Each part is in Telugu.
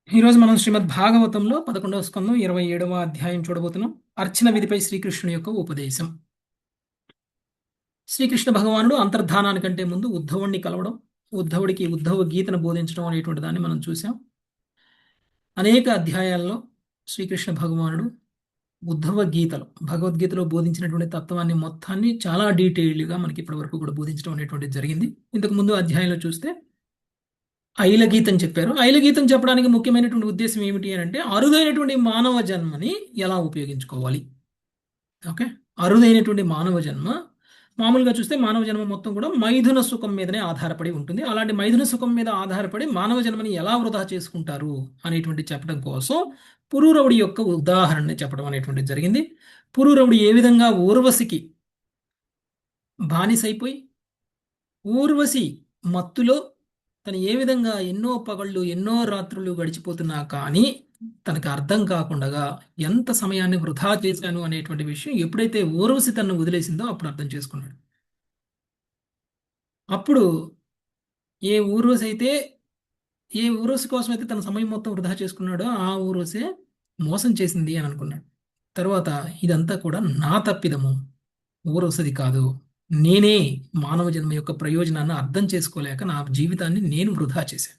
ఈరోజు మనం శ్రీమద్ భాగవతంలో 11వ స్కందం 27వ అధ్యాయం చూడబోతున్నాం. అర్చన విధిపై శ్రీకృష్ణుని యొక్క ఉపదేశం. శ్రీకృష్ణ భగవానుడు అంతర్ధానానికంటే ముందు ఉద్ధవుణ్ణి కలవడం, ఉద్ధవుడికి ఉద్ధవ గీతను బోధించడం అనేటువంటి దాన్ని మనం చూసాం. అనేక అధ్యాయాల్లో శ్రీకృష్ణ భగవానుడు ఉద్ధవ గీతలో భగవద్గీతలో బోధించినటువంటి తత్వాన్ని మొత్తాన్ని చాలా డీటెయిల్డ్గా మనకి ఇప్పటి వరకు కూడా బోధించడం అనేటువంటిది జరిగింది. ఇంతకు ముందు అధ్యాయంలో చూస్తే ఐల గీతం చెప్పారు. ఐల గీతం చెప్పడానికి ముఖ్యమైనటువంటి ఉద్దేశం ఏమిటి అని అంటే అరుదైనటువంటి మానవ జన్మని ఎలా ఉపయోగించుకోవాలి. ఓకే, అరుదైనటువంటి మానవ జన్మ మామూలుగా చూస్తే మానవ జన్మ మొత్తం కూడా మైథున సుఖం మీదనే ఆధారపడి ఉంటుంది. అలాంటి మైథున సుఖం మీద ఆధారపడి మానవ జన్మని ఎలా వృధా చేసుకుంటారు అనేటువంటి చెప్పడం కోసం పురూరవుడి యొక్క ఉదాహరణని చెప్పడం అనేటువంటిది జరిగింది. పురూరవుడు ఏ విధంగా ఊర్వశికి బానిసైపోయి ఊర్వశి మత్తులో తను ఏ విధంగా ఎన్నో పగళ్ళు ఎన్నో రాత్రులు గడిచిపోతున్నా కానీ తనకు అర్థం కాకుండా ఎంత సమయాన్ని వృధా చేశాను అనేటువంటి విషయం ఎప్పుడైతే ఊర్వశి తనను వదిలేసిందో అప్పుడు అర్థం చేసుకున్నాడు. అప్పుడు ఏ ఊర్వశి అయితే ఏ ఊర్వశి కోసం అయితే తన సమయం మొత్తం వృధా చేసుకున్నాడో ఆ ఊర్వశే మోసం చేసింది అని అనుకున్నాడు. తర్వాత ఇదంతా కూడా నా తప్పిదము, ఊర్వశిది కాదు, నేనే మానవ జన్మ యొక్క ప్రయోజనాన్ని అర్థం చేసుకోలేక నా జీవితాన్ని నేను వృధా చేశాను.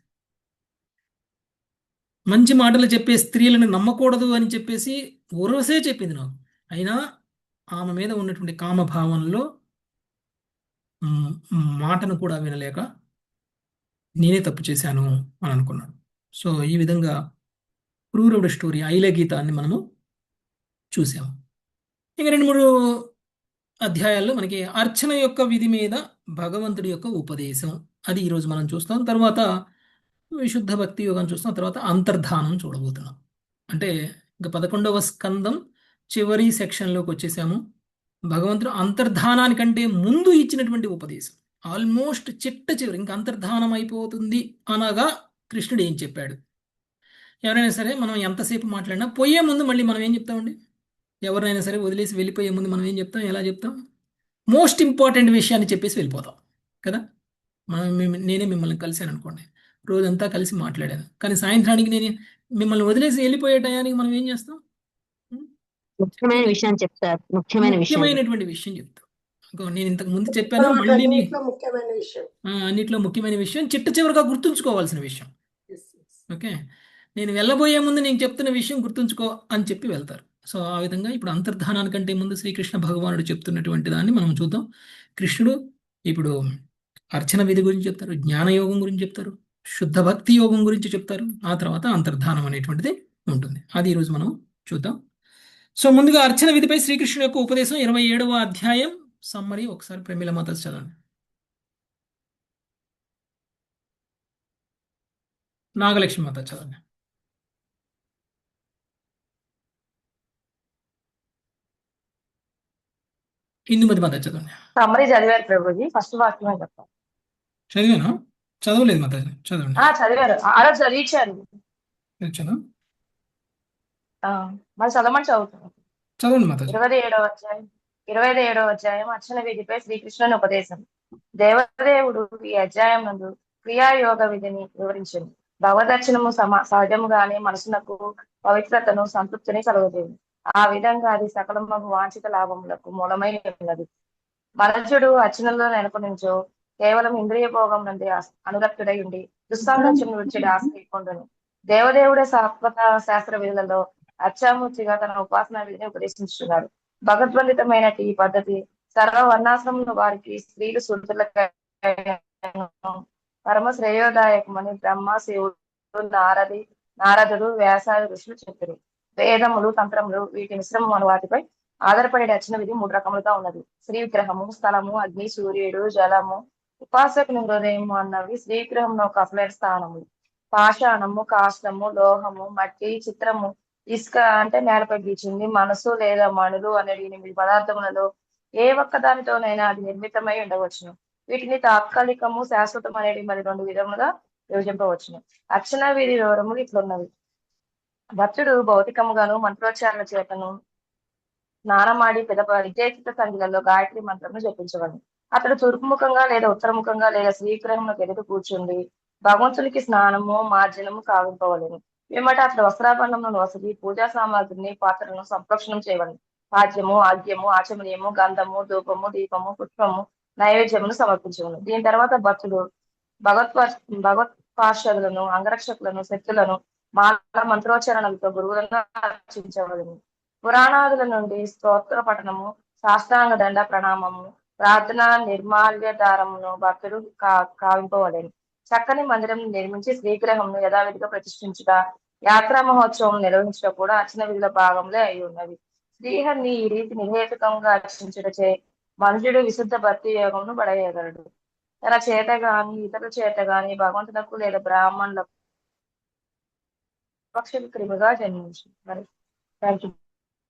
మంచి మాటలు చెప్పే స్త్రీలను నమ్మకూడదు అని చెప్పేసి ఊర్వశే చెప్పింది నాకు. అయినా ఆమె మీద ఉన్నటువంటి కామభావంలో మ్, మాటను కూడా వినలేక నేనే తప్పు చేశాను అని అనుకున్నాను. సో ఈ విధంగా క్రూరుడు స్టోరీ ఐల గీతాన్ని మనము చూసాము. ఇంకా రెండు మూడు అధ్యాయాల్లో మనకి అర్చన యొక్క విధి మీద భగవంతుడి యొక్క ఉపదేశం అది ఈరోజు మనం చూస్తాం. తర్వాత విశుద్ధ భక్తి యోగం చూస్తాం. తర్వాత అంతర్ధానం చూడబోతున్నాం. అంటే ఇంకా 11వ స్కందం చివరి సెక్షన్లోకి వచ్చేసాము. భగవంతుడు అంతర్ధానానికంటే ముందు ఇచ్చినటువంటి ఉపదేశం ఆల్మోస్ట్ చిట్ట చివరి ఇంకా అంతర్ధానం అయిపోతుంది అనగా కృష్ణుడు ఏం చెప్పాడు. ఎవరైనా సరే మనం ఎంతసేపు మాట్లాడినా పోయే ముందు మళ్ళీ మనం ఏం చెప్తామండి? ఎవరినైనా సరే వదిలేసి వెళ్ళిపోయే ముందు మనం ఏం చెప్తాం, ఎలా చెప్తాం? మోస్ట్ ఇంపార్టెంట్ విషయాన్ని చెప్పేసి వెళ్ళిపోతాం కదా. నేనే మిమ్మల్ని కలిశాను అనుకోండి, రోజంతా కలిసి మాట్లాడాను, కానీ సాయంత్రానికి నేను మిమ్మల్ని వదిలేసి వెళ్ళిపోయే టయానికి మనం ఏం చేస్తాం? ఉం? ముఖ్యమైన విషయం చెప్తారు. ముఖ్యమైన విషయం ముఖ్యమైనటువంటి విషయం చెప్తాం. నేను ఇంతకు ముందు చెప్పాను, చెప్పిన మళ్ళీ వాటన్నిటిలో ముఖ్యమైన విషయం. అన్నిట్లో ముఖ్యమైన విషయం, చిట్ట చివరిగా గుర్తుంచుకోవాల్సిన విషయం. Yes, yes. ఓకే, నేను వెళ్ళబోయే ముందు నేను చెప్తున్న విషయం గుర్తుంచుకో అని చెప్పి వెళ్తారు. సో ఆ విధంగా ఇప్పుడు అంతర్ధానానికంటే ముందు శ్రీకృష్ణ భగవానుడు చెప్తున్నటువంటి దాన్ని మనం చూద్దాం. కృష్ణుడు ఇప్పుడు అర్చన విధి గురించి చెప్తారు, జ్ఞానయోగం గురించి చెప్తారు, శుద్ధ భక్తి యోగం గురించి చెప్తారు. ఆ తర్వాత అంతర్ధానం అనేటువంటిది ఉంటుంది. అది ఈరోజు మనం చూద్దాం. సో ముందుగా అర్చన విధిపై శ్రీకృష్ణుడు యొక్క ఉపదేశం 27వ అధ్యాయం సమ్మరీ ఒకసారి ప్రమీల మాత చదవండి. నాగలక్ష్మి మాత చదవండి. ఇందుమతి మాత చదవండి. సమ్మరీ చదివారు ప్రభుజీ. ఫస్ట్ వాక్యమే చెప్తాను. చదివానా? చదవలేదు మాత, చదవండి. చదివారు, ఆ రోజు చదివించారు. చదవ మరి చదవమని చదువుతాను. చదవండి మాత. 27వ అధ్యాయం అర్చన విధిపై శ్రీకృష్ణుని ఉపదేశం. దేవదేవుడు ఈ అధ్యాయం నందు క్రియాయోగ విధిని వివరించింది. భగవదర్శనము సహజముగానే మనసునకు పవిత్రతను సంతృప్తిని కలుగజేయండి. ఆ విధంగా అది సకలము వాంఛిత లాభములకు మూలమై ఉన్నది. మనుషుడు అర్చనలో నెలకొనించో కేవలం ఇంద్రియ భోగం నుండి అనురక్తుడై ఉండి దుస్సాలోచన విడిచిడి ఆస్తి పొందును. దేవదేవుడే శాశ్వత శాస్త్ర విధులలో అత్యామూర్తిగా తన ఉపాసన విధిని ఉపదేశించున్నాడు. భగవద్వందితమైన ఈ పద్ధతి సర్వ వర్ణాశ్రమం వారికి స్త్రీలు శూద్రులకై పరమ శ్రేయోదాయకమని బ్రహ్మ, శివుడు, నారదుడు, వ్యాసాది ఋషులు చెప్పారు. వేదములు, తంత్రములు వీటి మిశ్రమం అను వాటిపై ఆధారపడే అర్చన విధి 3 రకములుగా ఉన్నది. శ్రీ విగ్రహము, స్థలము, అగ్ని, సూర్యుడు, జలము, ఉపాసకుని హృదయము అన్నవి శ్రీ విగ్రహంలో ఒక అసలైన స్థానములు. పాషాణము, కాష్టము, లోహము, మట్టి, చిత్రము, ఇసుక అంటే నేలపై గీచింది, మనసు లేదా మణులు అనే 8 పదార్థములలో ఏ ఒక్క దానితోనైనా అది నిర్మితమై ఉండవచ్చును. వీటిని తాత్కాలికము, శాశ్వతం అనేది మరి 2 విధములుగా విభజింపవచ్చును. అర్చన వీధి వివరములు ఇట్లున్నవి. భక్తుడు భౌతికముగాను మంత్రోచ్చారణ చేతను స్నానమాడి పిదప విజయచిత్త సంఖ్యలలో గాయత్రి మంత్రమును జపించవలను. అతడు తూర్పుముఖంగా లేదా ఉత్తరముఖంగా లేదా శ్రీగ్రహంలోకి ఎదురు కూర్చుండి భగవంతునికి స్నానము మార్జనము కావింపవలను. పిమ్మట అతడు వస్త్రాభరణములను వసతి పూజా సామాగ్రిని పాత్రలను సంప్రోక్షణం చేయవలను. పాద్యము, ఆగ్యము, ఆచమనీయము, గంధము, ధూపము, దీపము, పుష్పము, నైవేద్యమును సమర్పించవలను. దీని తర్వాత భక్తులు భగవత్పార్షదులను, అంగరక్షకులను, శక్తులను మాల మంత్రోచ్చరణలతో గురువులను అర్చించవలను. పురాణాదుల నుండి స్తోత్ర పఠనము, సాష్టాంగ దండ ప్రణామము, ప్రార్థన నిర్మాల్యధారమును భక్తులు కావింపవలేను. చక్కని మందిరం నిర్మించి శ్రీగ్రహంను యథావిధిగా ప్రతిష్ఠించుట, యాత్రా మహోత్సవం నిర్వహించడం కూడా అర్చన విధుల భాగంలో అయి ఉన్నవి. శ్రీహరిని ఈ రీతి నిర్హేతుకంగా అర్చించుటచే మనుషుడు విశుద్ధ భక్తి యోగమును పడవేయగలడు. తన చేత గాని ఇతరుల చేత గాని భగవంతులకు లేదా బ్రాహ్మణులకు పక్ష క్రిమిగా జన్మించు. మరి థ్యాంక్ యూ.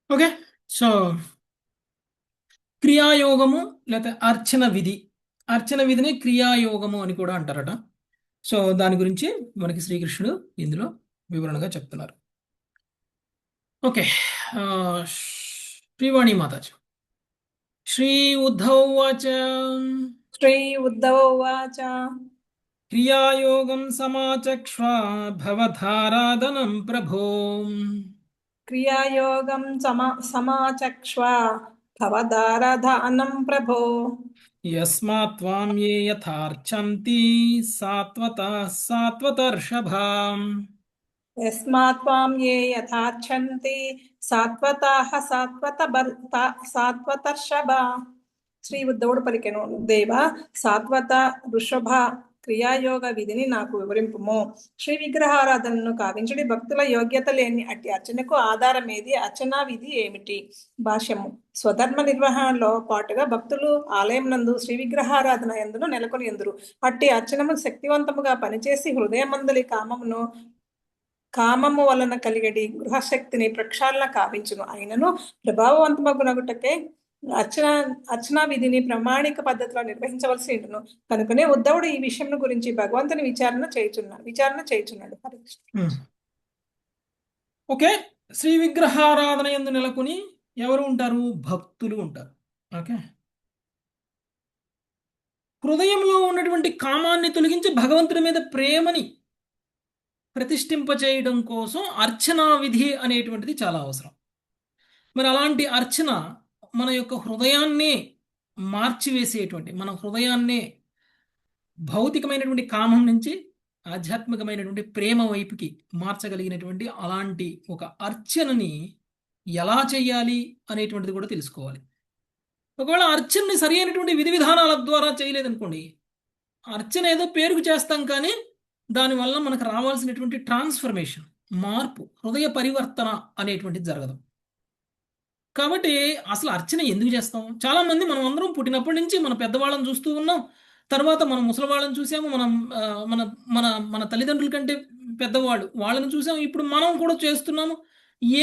ఓకే. సో క్రియాయోగము లేకపోతే అర్చన విధిని క్రియాయోగము అని కూడా అంటారట. సో దాని గురించి మనకి శ్రీకృష్ణుడు ఇందులో వివరణగా చెప్తున్నారు. ఓకే. శ్రీవాణి మాతాజీ. శ్రీ ఉద్ధవ్ వాచ श्री उद्धव उवाच క్రియాయోగం సమాచక్ష్వా భవధారాదనం ప్రభో क्रियायोगं समाचक्ष्वा भवदाराधनं प्रभो యస్మాత్ త్వాం ఏ యథార్చంతి సాత్వతర్షభాం यस्मात् त्वां ये यथार्चन्ति सात्वताः सात्वतर्षभा శ్రీ ఉద్ధవుడు పలికెను, దేవ సాత్వత వృషభ క్రియాయోగ విధిని నాకు వివరింపుము. శ్రీ విగ్రహారాధనను కావించుడి భక్తుల యోగ్యత లేని అట్టి అర్చనకు ఆధారమేది? అర్చనా విధి ఏమిటి? భాష్యము. స్వధర్మ నిర్వహణలో పాటుగా భక్తులు ఆలయం నందు శ్రీ విగ్రహారాధన ఎందును నెలకొని ఎందురు. అట్టి అర్చనము శక్తివంతముగా పనిచేసి హృదయమందలి కామము వలన కలిగడి గృహశక్తిని ప్రక్షాళన కావించును. అయినను ప్రభావవంతమగునగుటకే అర్చనా విధిని ప్రామాణిక పద్ధతిలో నిర్వహించవలసి ఉండును. కనుకనే ఉద్ధవుడు ఈ విషయం గురించి భగవంతుని విచారణ చేయుచున్నాడు. ఓకే. శ్రీ విగ్రహారాధన యందు నెలకొని ఎవరు ఉంటారు? భక్తులు ఉంటారు. ఓకే. హృదయంలో ఉన్నటువంటి కామాన్ని తొలగించి భగవంతుడి మీద ప్రేమని ప్రతిష్ఠింపచేయడం కోసం అర్చనా విధి అనేటువంటిది చాలా అవసరం. మరి అలాంటి అర్చన మన యొక్క హృదయాన్నే మార్చివేసేటువంటి, మన హృదయాన్నే భౌతికమైనటువంటి కామం నుంచి ఆధ్యాత్మికమైనటువంటి ప్రేమ వైపుకి మార్చగలిగినటువంటి అలాంటి ఒక అర్చనని ఎలా చేయాలి అనేటువంటిది కూడా తెలుసుకోవాలి. ఒకవేళ అర్చనని సరి అయినటువంటి విధి విధానాల ద్వారా చేయలేదనుకోండి, అర్చన ఏదో పేరుకు చేస్తాం కానీ దానివల్ల మనకు రావాల్సినటువంటి ట్రాన్స్ఫర్మేషన్, మార్పు, హృదయ పరివర్తన అనేటువంటిది జరగదు. కాబట్టి అసలు అర్చన ఎందుకు చేస్తాం? చాలామంది మనం అందరం పుట్టినప్పటి నుంచి మన పెద్దవాళ్ళని చూస్తూ ఉన్నాం, తర్వాత మనం ముసలివాళ్ళని చూసాము, మనం మన మన మన తల్లిదండ్రుల కంటే పెద్దవాళ్ళు వాళ్ళని చూసాము, ఇప్పుడు మనం కూడా చేస్తున్నాము.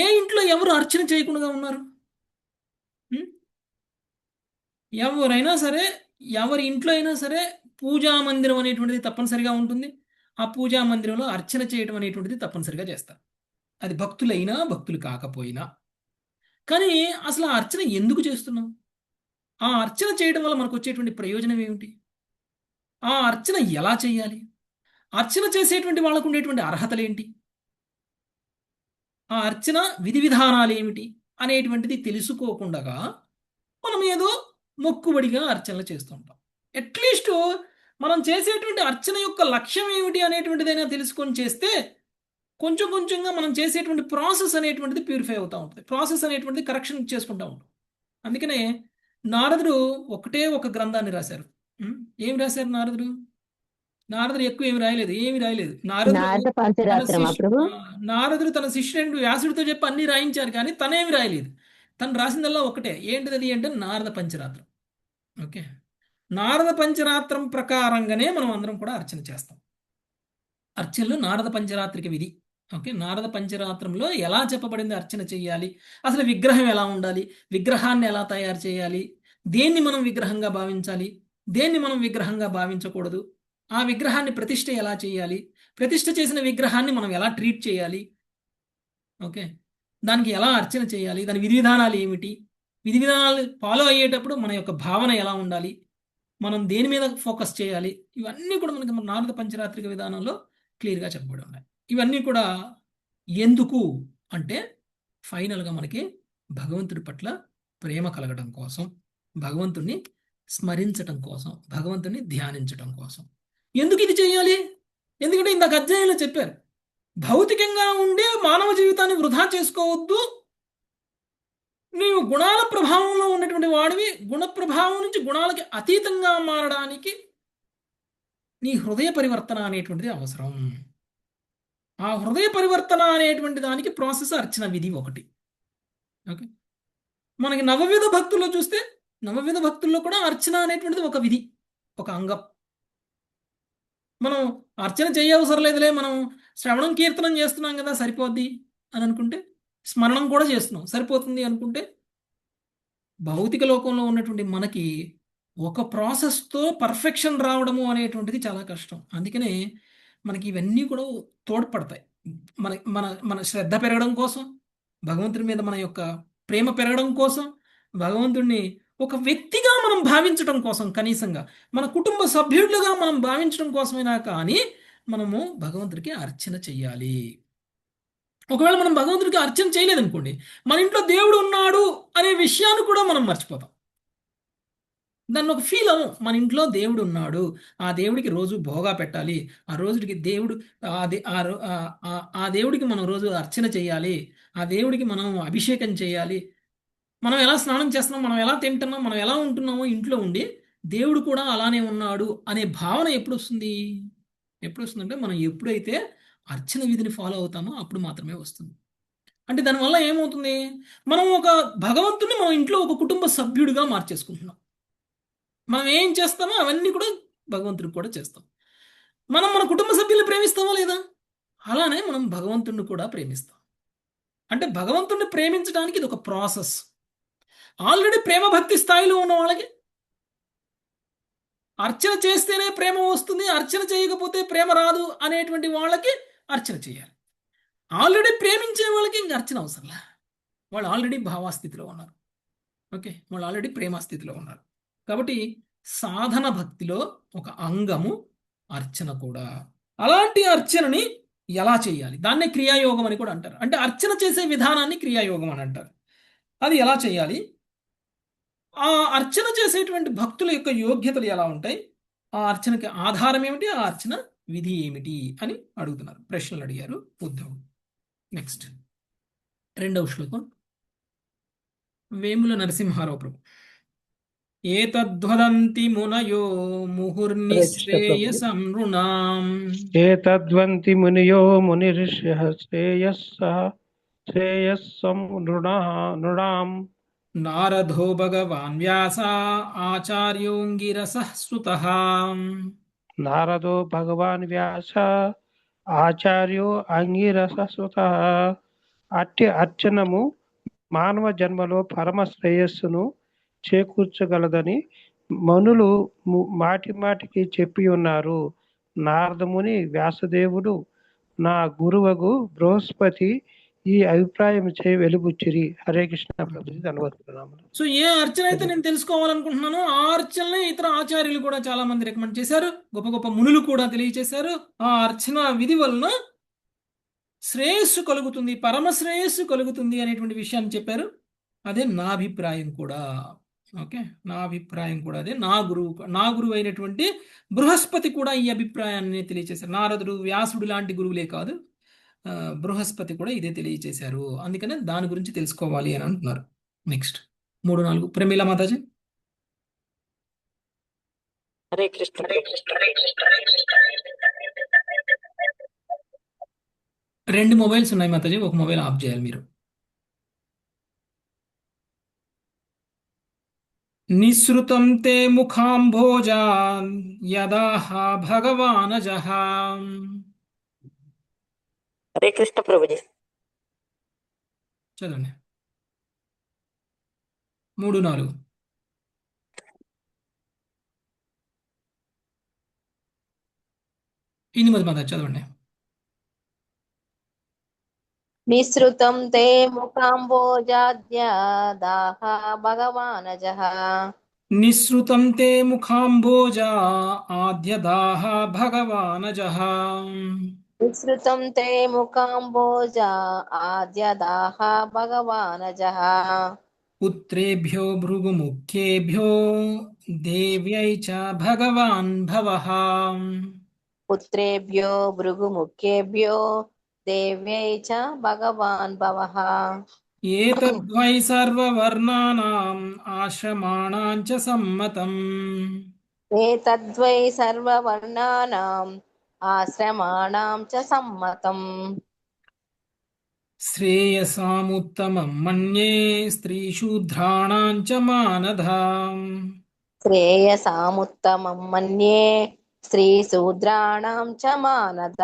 ఏ ఇంట్లో ఎవరు అర్చన చేయకుండా ఉన్నారు? ఎవరైనా సరే, ఎవరి ఇంట్లో అయినా సరే పూజా మందిరం అనేటువంటిది తప్పనిసరిగా ఉంటుంది. ఆ పూజా మందిరంలో అర్చన చేయడం అనేటువంటిది తప్పనిసరిగా చేస్తారు. అది భక్తులైనా భక్తులు కాకపోయినా. కానీ అసలు ఆ అర్చన ఎందుకు చేస్తున్నాం? ఆ అర్చన చేయడం వల్ల మనకు వచ్చేటువంటి ప్రయోజనం ఏమిటి? ఆ అర్చన ఎలా చేయాలి? అర్చన చేసేటువంటి వాళ్ళకు ఉండేటువంటి అర్హతలు ఏంటి? ఆ అర్చన విధి విధానాలు ఏమిటి అనేటువంటిది తెలుసుకోకుండా మనం ఏదో మొక్కుబడిగా అర్చనలు చేస్తుంటాం. అట్లీస్ట్ మనం చేసేటువంటి అర్చన యొక్క లక్ష్యం ఏమిటి అనేటువంటిదైనా తెలుసుకొని చేస్తే కొంచెం కొంచెంగా మనం చేసేటువంటి ప్రాసెస్ అనేటువంటిది ప్యూరిఫై అవుతూ ఉంటుంది. ప్రాసెస్ అనేటువంటిది కరెక్షన్ చేసుకుంటూ ఉంటాం. అందుకనే నారదుడు ఒకటే ఒక గ్రంథాన్ని రాశారు. ఏం రాశారు నారదుడు? నారదుడు ఎక్కువ ఏమి రాయలేదు. నారదుడు తన శిష్యుడు వ్యాసుడితో చెప్పి అన్ని రాయించారు, కానీ తనేమి రాయలేదు. తను రాసిందల్లా ఒకటే. ఏంటిది అంటే నారద పంచరాత్రం. ఓకే. నారద పంచరాత్రం ప్రకారంగానే మనం అందరం కూడా అర్చన చేస్తాం. అర్చనలు నారద పంచరాత్రిక విధి. ఓకే. నారద పంచరాత్రంలో ఎలా చెప్పబడింది అర్చన చేయాలి, అసలు విగ్రహం ఎలా ఉండాలి, విగ్రహాన్ని ఎలా తయారు చేయాలి, దేన్ని మనం విగ్రహంగా భావించాలి, దేన్ని మనం విగ్రహంగా భావించకూడదు, ఆ విగ్రహాన్ని ప్రతిష్ఠ ఎలా చేయాలి, ప్రతిష్ఠ చేసిన విగ్రహాన్ని మనం ఎలా ట్రీట్ చేయాలి, ఓకే, దానికి ఎలా అర్చన చేయాలి, దాని విధి విధానాలు ఏమిటి, విధి విధానాలు ఫాలో అయ్యేటప్పుడు మన యొక్క భావన ఎలా ఉండాలి, మనం దేని మీద ఫోకస్ చేయాలి, ఇవన్నీ కూడా మనకి నారద పంచరాత్రిక విధానంలో క్లియర్గా చెప్పబడి ఉన్నాయి. ఇవన్నీ కూడా ఎందుకు అంటే ఫైనల్గా మనకి భగవంతుడి పట్ల ప్రేమ కలగడం కోసం, భగవంతుడిని స్మరించటం కోసం, భగవంతుడిని ధ్యానించటం కోసం. ఎందుకు ఇది చేయాలి? ఎందుకంటే ఇందాక అధ్యాయంలో చెప్పారు, భౌతికంగా ఉండే మానవ జీవితాన్ని వృధా చేసుకోవద్దు, నీవు గుణాల ప్రభావంలో ఉన్నటువంటి వాడివి, గుణ ప్రభావం నుంచి గుణాలకి అతీతంగా మారడానికి నీ హృదయ పరివర్తన అనేటువంటిది అవసరం. ఆ హృదయ పరివర్తన అనేటువంటి దానికి ప్రాసెస్ అర్చన విధి ఒకటి. ఓకే, మనకి నవవిధ భక్తుల్లో చూస్తే నవవిధ భక్తుల్లో కూడా అర్చన అనేటువంటిది ఒక విధి, ఒక అంగం. మనం అర్చన చేయవసరం లేదులే, మనం శ్రవణం కీర్తనం చేస్తున్నాం కదా సరిపోద్ది అని అనుకుంటే, స్మరణం కూడా చేస్తున్నాం సరిపోతుంది అనుకుంటే, భౌతిక లోకంలో ఉన్నటువంటి మనకి ఒక ప్రాసెస్తో పర్ఫెక్షన్ రావడము అనేటువంటిది చాలా కష్టం. అందుకనే మనకి ఇవన్నీ కూడా తోడ్పడతాయి. మన మన మన శ్రద్ధ పెరగడం కోసం, భగవంతుడి మీద మన యొక్క ప్రేమ పెరగడం కోసం, భగవంతుడిని ఒక వ్యక్తిగా మనం భావించడం కోసం, కనీసంగా మన కుటుంబ సభ్యులుగా మనం భావించడం కోసమైనా కానీ మనము భగవంతుడికి అర్చన చెయ్యాలి. ఒకవేళ మనం భగవంతుడికి అర్చన చేయలేదనుకోండి, మన ఇంట్లో దేవుడు ఉన్నాడు అనే విషయాన్ని కూడా మనం మర్చిపోతాం. దాన్ని ఒక ఫీల్ అవ్వం, మన ఇంట్లో దేవుడు ఉన్నాడు, ఆ దేవుడికి రోజు భోగా పెట్టాలి, ఆ రోజుకి దేవుడు ఆ దేవుడికి మనం రోజు అర్చన చేయాలి, ఆ దేవుడికి మనం అభిషేకం చేయాలి, మనం ఎలా స్నానం చేస్తున్నాం, మనం ఎలా తింటున్నాం, మనం ఎలా ఉంటున్నామో ఇంట్లో ఉండి దేవుడు కూడా అలానే ఉన్నాడు అనే భావన ఎప్పుడు వస్తుంది? ఎప్పుడు వస్తుందంటే మనం ఎప్పుడైతే అర్చన విధిని ఫాలో అవుతామో అప్పుడు మాత్రమే వస్తుంది. అంటే దానివల్ల ఏమవుతుంది, మనం ఒక భగవంతుని మన ఇంట్లో ఒక కుటుంబ సభ్యుడిగా మార్చేసుకుంటున్నాం. మనం ఏం చేస్తామో అవన్నీ కూడా భగవంతుడికి కూడా చేస్తాం. మనం మన కుటుంబ సభ్యుల్ని ప్రేమిస్తామా లేదా? అలానే మనం భగవంతుడిని కూడా ప్రేమిస్తాం. అంటే భగవంతుడిని ప్రేమించడానికి ఇది ఒక ప్రాసెస్. ఆల్రెడీ ప్రేమ భక్తి స్థాయిలో ఉన్న వాళ్ళకి అర్చన చేస్తేనే ప్రేమ వస్తుంది, అర్చన చేయకపోతే ప్రేమ రాదు అనేటువంటి వాళ్ళకి అర్చన చేయాలి. ఆల్రెడీ ప్రేమించే వాళ్ళకి ఇంక అర్చన అవసరంలే, వాళ్ళు ఆల్రెడీ భావాస్థితిలో ఉన్నారు. ఓకే, వాళ్ళు ఆల్రెడీ ప్రేమస్థితిలో ఉన్నారు. కాబట్టి సాధన భక్తిలో ఒక అంగము అర్చన కూడా. అలాంటి అర్చనని ఎలా చేయాలి? దాన్నే క్రియాయోగం అని కూడా అంటారు. అంటే అర్చన చేసే విధానాన్ని క్రియాయోగం అని అంటారు. అది ఎలా చేయాలి? ఆ అర్చన చేసేటువంటి భక్తుల యొక్క యోగ్యతలు ఎలా ఉంటాయి? ఆ అర్చనకి ఆధారం ఏమిటి? ఆ అర్చన విధి ఏమిటి అని అడుగుతున్నారు, ప్రశ్నలు అడిగారు ఉద్ధవుడు. నెక్స్ట్ 2వ శ్లోకం, వేముల నరసింహారావు ప్రభు. ఏతద్వదంతి మునయో ముహుర్నిశ్రేయసం నృణాం ఏతద్వంతి మునియో శ్రేయస్సం నృణాం నారదో భగవాన్ వ్యాస ఆచార్యోంగిరసః సుతః. నారదో భగవాన్ వ్యాస ఆచార్యో అంగిరససుత. అట్టి అర్చనము మానవ జన్మలో పరమ శ్రేయస్సును చేకూర్చగలదని మనులు మాటి మాటికి చెప్పి ఉన్నారు. నారదముని వ్యాసదేవుడు నా గురువగు బృహస్పతి ఈ అభిప్రాయం చే వెలుబుచ్చిరి. హరే కృష్ణ ప్రభుజీ ధన్యవాదాలు. సో ఏ అర్చన అయితే నేను తెలుసుకోవాలనుకుంటున్నానో ఆ అర్చనలే ఇతర ఆచార్యులు కూడా చాలా మంది రికమెండ్ చేశారు, గొప్ప గొప్ప మునులు కూడా తెలియచేశారు. ఆ అర్చన విధి వలన శ్రేయస్సు కలుగుతుంది, పరమ శ్రేయస్సు కలుగుతుంది అనేటువంటి విషయాన్ని చెప్పారు. అదే నా అభిప్రాయం కూడా. ఓకే, నా అభిప్రాయం కూడా అదే. నా గురువు అయినటువంటి బృహస్పతి కూడా ఈ అభిప్రాయాన్ని తెలియచేశారు. నారదుడు, వ్యాసుడు లాంటి గురువులే కాదు, బృహస్పతి కూడా ఇదే తెలియచేశారు. అందుకనే దాని గురించి తెలుసుకోవాలి అని అంటున్నారు. నెక్స్ట్ 3-4 ప్రమీల మాతాజీ. హరే కృష్ణ. 2 మొబైల్స్ ఉన్నాయి మాతాజీ, ఒక మొబైల్ ఆఫ్ చేయాలి మీరు. నిసృతం తే ముఖాంభోజా యదాహ భగవానజః. హరే కృష్ణ ప్రభుజీ. చదవండి 3-4. 8 మాతాజీ చదవండి. నిసృతం తే ముఖాంబోజాద్యదాహ భగవానజః. నిసృతం తే ముఖాంభోజా ఆద్యదాహ భగవానజః. విశ్రుతం తే ముఖాంబోజ ఆద్యదాహ భగవానజః పుత్రేభ్యో భృగుముఖ్యేభ్యో దేవ్యై చ భగవాన్ భవః. పుత్రేభ్యో భృగుముఖ్యేభ్యో దేవ్యై చ భగవాన్ భవః. ఏతద్వై సర్వవర్ణానాం ఆశ్రమాణాం చ సమ్మతం. ఏతద్వై సర్వవర్ణానాం ఆశ్రమాణాం చ సమ్మతం. శ్రేయసాముత్తమం మన్యే స్త్రీశూద్రాణాం చ మానధాం. శ్రేయసాముత్తమం మన్యే స్త్రీ శూద్రాణం చ మానద.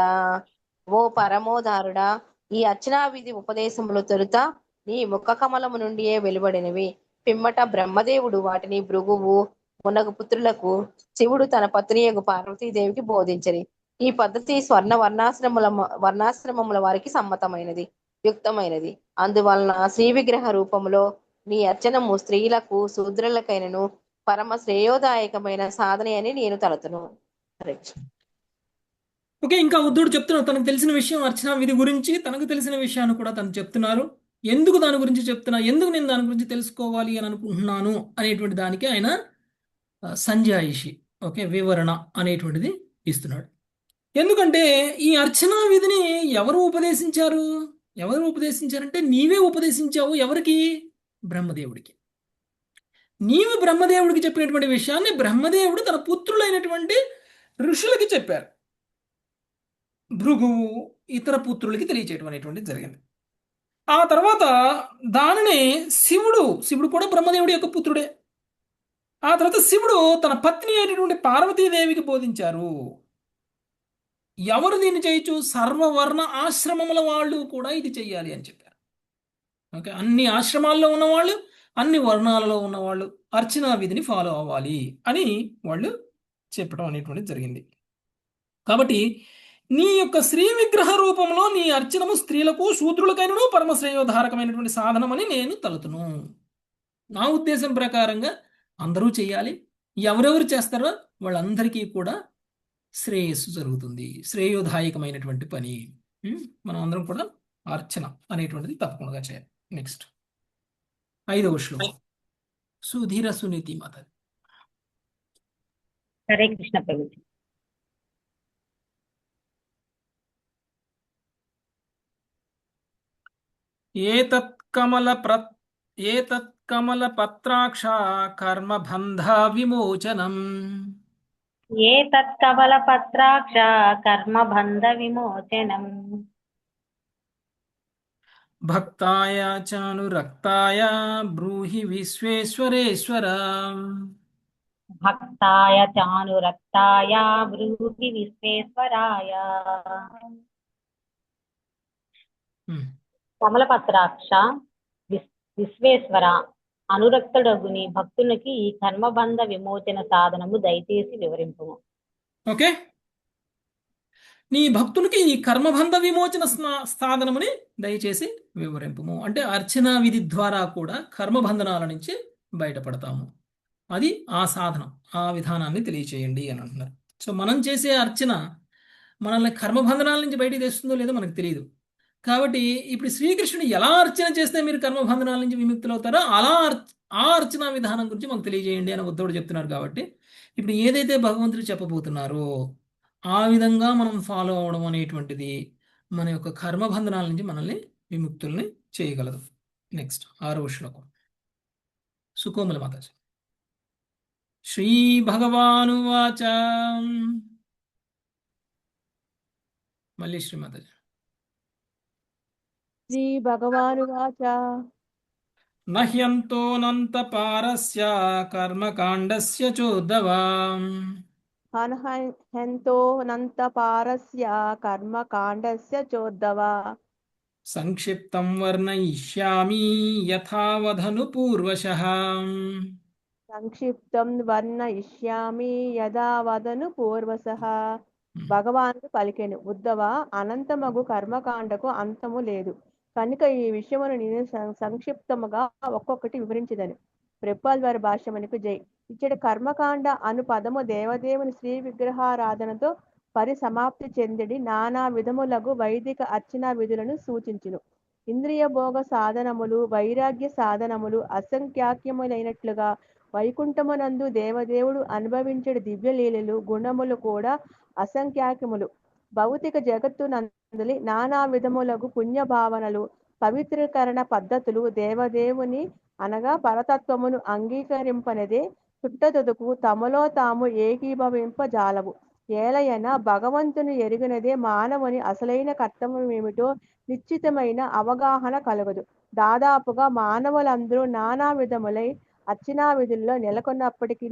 ఓ పరమోదారుడా, ఈ అర్చనా విధి ఉపదేశములు తొలుత నీ ముఖ కమలము నుండియే వెలువడినవి. పిమ్మట బ్రహ్మదేవుడు వాటిని భృగువు మునగు పుత్రులకు, శివుడు తన పత్నియగు పార్వతీదేవికి బోధించరి. ఈ పద్ధతి స్వర్ణ వర్ణాశ్రమముల వారికి సమ్మతమైనది, యుక్తమైనది. అందువలన శ్రీ విగ్రహ రూపములో నీ అర్చనము స్త్రీలకు శూద్రులకైనను పరమ శ్రేయోదాయకమైన సాధన అని నేను తలతును. హరే కృష్ణ. ఓకే, ఇంకా ఉద్ధవుడు చెప్తున్నాడు తనకు తెలిసిన విషయం అర్చనా విధి గురించి, తనకు తెలిసిన విషయాన్ని కూడా తను చెప్తున్నారు. ఎందుకు దాని గురించి చెప్తున్నా, ఎందుకు నేను దాని గురించి తెలుసుకోవాలి అని అనుకుంటున్నాను అనేటువంటి దానికి ఆయన సంజాయిషి, ఓకే, వివరణ అనేటువంటిది ఇస్తున్నాడు. ఎందుకంటే ఈ అర్చనా విధిని ఎవరు ఉపదేశించారంటే నీవే ఉపదేశించావు. ఎవరికి? బ్రహ్మదేవుడికి. నీవు బ్రహ్మదేవుడికి చెప్పినటువంటి విషయాన్ని బ్రహ్మదేవుడు తన పుత్రులైనటువంటి ఋషులకి చెప్పారు. భృగువు ఇతర పుత్రులకి తెలియచేయడం అనేటువంటిది జరిగింది. ఆ తర్వాత దానిని శివుడు కూడా బ్రహ్మదేవుడి యొక్క పుత్రుడే. ఆ తర్వాత శివుడు తన పత్ని అయినటువంటి పార్వతీదేవికి బోధించారు. ఎవరు దీన్ని చేయొచ్చు? సర్వవర్ణ ఆశ్రమముల వాళ్ళు కూడా ఇది చెయ్యాలి అని చెప్పారు. ఓకే, అన్ని ఆశ్రమాల్లో ఉన్నవాళ్ళు, అన్ని వర్ణాలలో ఉన్నవాళ్ళు అర్చనా విధిని ఫాలో అవ్వాలి అని వాళ్ళు చెప్పడం అనేటువంటిది జరిగింది. కాబట్టి నీ యొక్క శ్రీ విగ్రహ రూపంలో నీ అర్చనము స్త్రీలకు శూద్రులకైనను పరమశ్రేయోధారకమైనటువంటి సాధనమని నేను తలుతును. నా ఉద్దేశం ప్రకారంగా అందరూ చేయాలి. ఎవరెవరు చేస్తారో వాళ్ళందరికీ కూడా శ్రేయస్సు జరుగుతుంది, శ్రేయోదాయకమైనటువంటి పని. మనం అందరం కూడా అర్చన అనేటువంటిది తప్పకుండా చేయాలి. నెక్స్ట్ 5వ శ్లోకం, సుధీర సునీతి మాత. హరే కృష్ణ ప్రభుజీ. ఏతత్కమల పత్రాక్ష కర్మబంధ విమోచనం. ఏతత్కమల పత్రాక్ష కర్మబంధ విమోచనం. భక్తాయ చానురక్తాయ బ్రూహి విశ్వేశ్వరేశ్వర. భక్తాయ చానురక్తాయ బ్రూహి విశ్వేశ్వరాయ. కమలపత్రాక్ష విశ్వేశ్వర, అనురక్తుడగుని భక్తునికి ఈ కర్మబంధ విమోచన సాధనము దయచేసి వివరింపుము. ఓకే, నీ భక్తునికి ఈ కర్మబంధ విమోచన సాధనముని దయచేసి వివరింపుము. అంటే అర్చనా విధి ద్వారా కూడా కర్మబంధనాల నుంచి బయటపడతాము. అది ఆ సాధనం, ఆ విధానాన్ని తెలియచేయండి అని అంటున్నారు. సో మనం చేసే అర్చన మనల్ని కర్మబంధనాల నుంచి బయటికి తెస్తుందో లేదో మనకు తెలియదు. కాబట్టి ఇప్పుడు శ్రీకృష్ణుడు ఎలా అర్చన చేస్తే మీరు కర్మబంధనాల నుంచి విముక్తులవుతారో అలా ఆ అర్చనా విధానం గురించి మనకు తెలియజేయండి అని ఉద్ధవుడు చెప్తున్నారు. కాబట్టి ఇప్పుడు ఏదైతే భగవంతుడు చెప్పబోతున్నారో ఆ విధంగా మనం ఫాలో అవడం అనేటువంటిది మన యొక్క కర్మబంధనాల నుంచి మనల్ని విముక్తుల్ని చేయగలదు. నెక్స్ట్ 6వ శ్లోకం, సుకోమల మాతాజీ. శ్రీ భగవానువాచ. మళ్ళీ శ్రీమాతాజీ. శ్రీ భగవానువాచ. నహ్యంతోనంత పారస్య కర్మకాండస్య చోద్దవా. హన్హెంతోనంత పారస్య కర్మకాండస్య చోద్దవ. సంక్షిప్తం వర్ణయిష్యామి యథావధను పూర్వశః. సంక్షిప్తం వర్ణయిష్యామి యదా వదను పూర్వశః. భగవానుడు పలికెను, ఉద్ధవ, అనంతమగు కర్మకాండకు అంతము లేదు కనుక ఈ విషయమును నేను సంక్షిప్తముగా ఒక్కొక్కటి వివరించదను. ప్రభుపాల్ వారి భాష్యమునకు జై. ఇచ్చటి కర్మకాండ అను పదము దేవదేవుని శ్రీ విగ్రహారాధనతో పరిసమాప్తి చెందిడి నానా విధములగు వైదిక అర్చనా విధులను సూచించును. ఇంద్రియ భోగ సాధనములు వైరాగ్య సాధనములు అసంఖ్యాక్యములైనట్లుగా వైకుంఠమునందు దేవదేవుడు అనుభవించడి దివ్యలీలలు గుణములు కూడా అసంఖ్యాకములు. భౌతిక జగత్తు నందలి నానా విధములగు పుణ్యభావనలు పవిత్రీకరణ పద్ధతులు దేవదేవుని అనగా పరతత్వమును అంగీకరింపనదే చుట్టతుదుకు తమలో తాము ఏకీభవింపజాలవు. ఏలయన భగవంతుని ఎరిగినదే మానవుని అసలైన కర్తవ్యమేమిటో నిశ్చితమైన అవగాహన కలగదు. దాదాపుగా మానవులందరూ నానా విధములై అర్చనా విధుల్లో నెలకొన్నప్పటికీ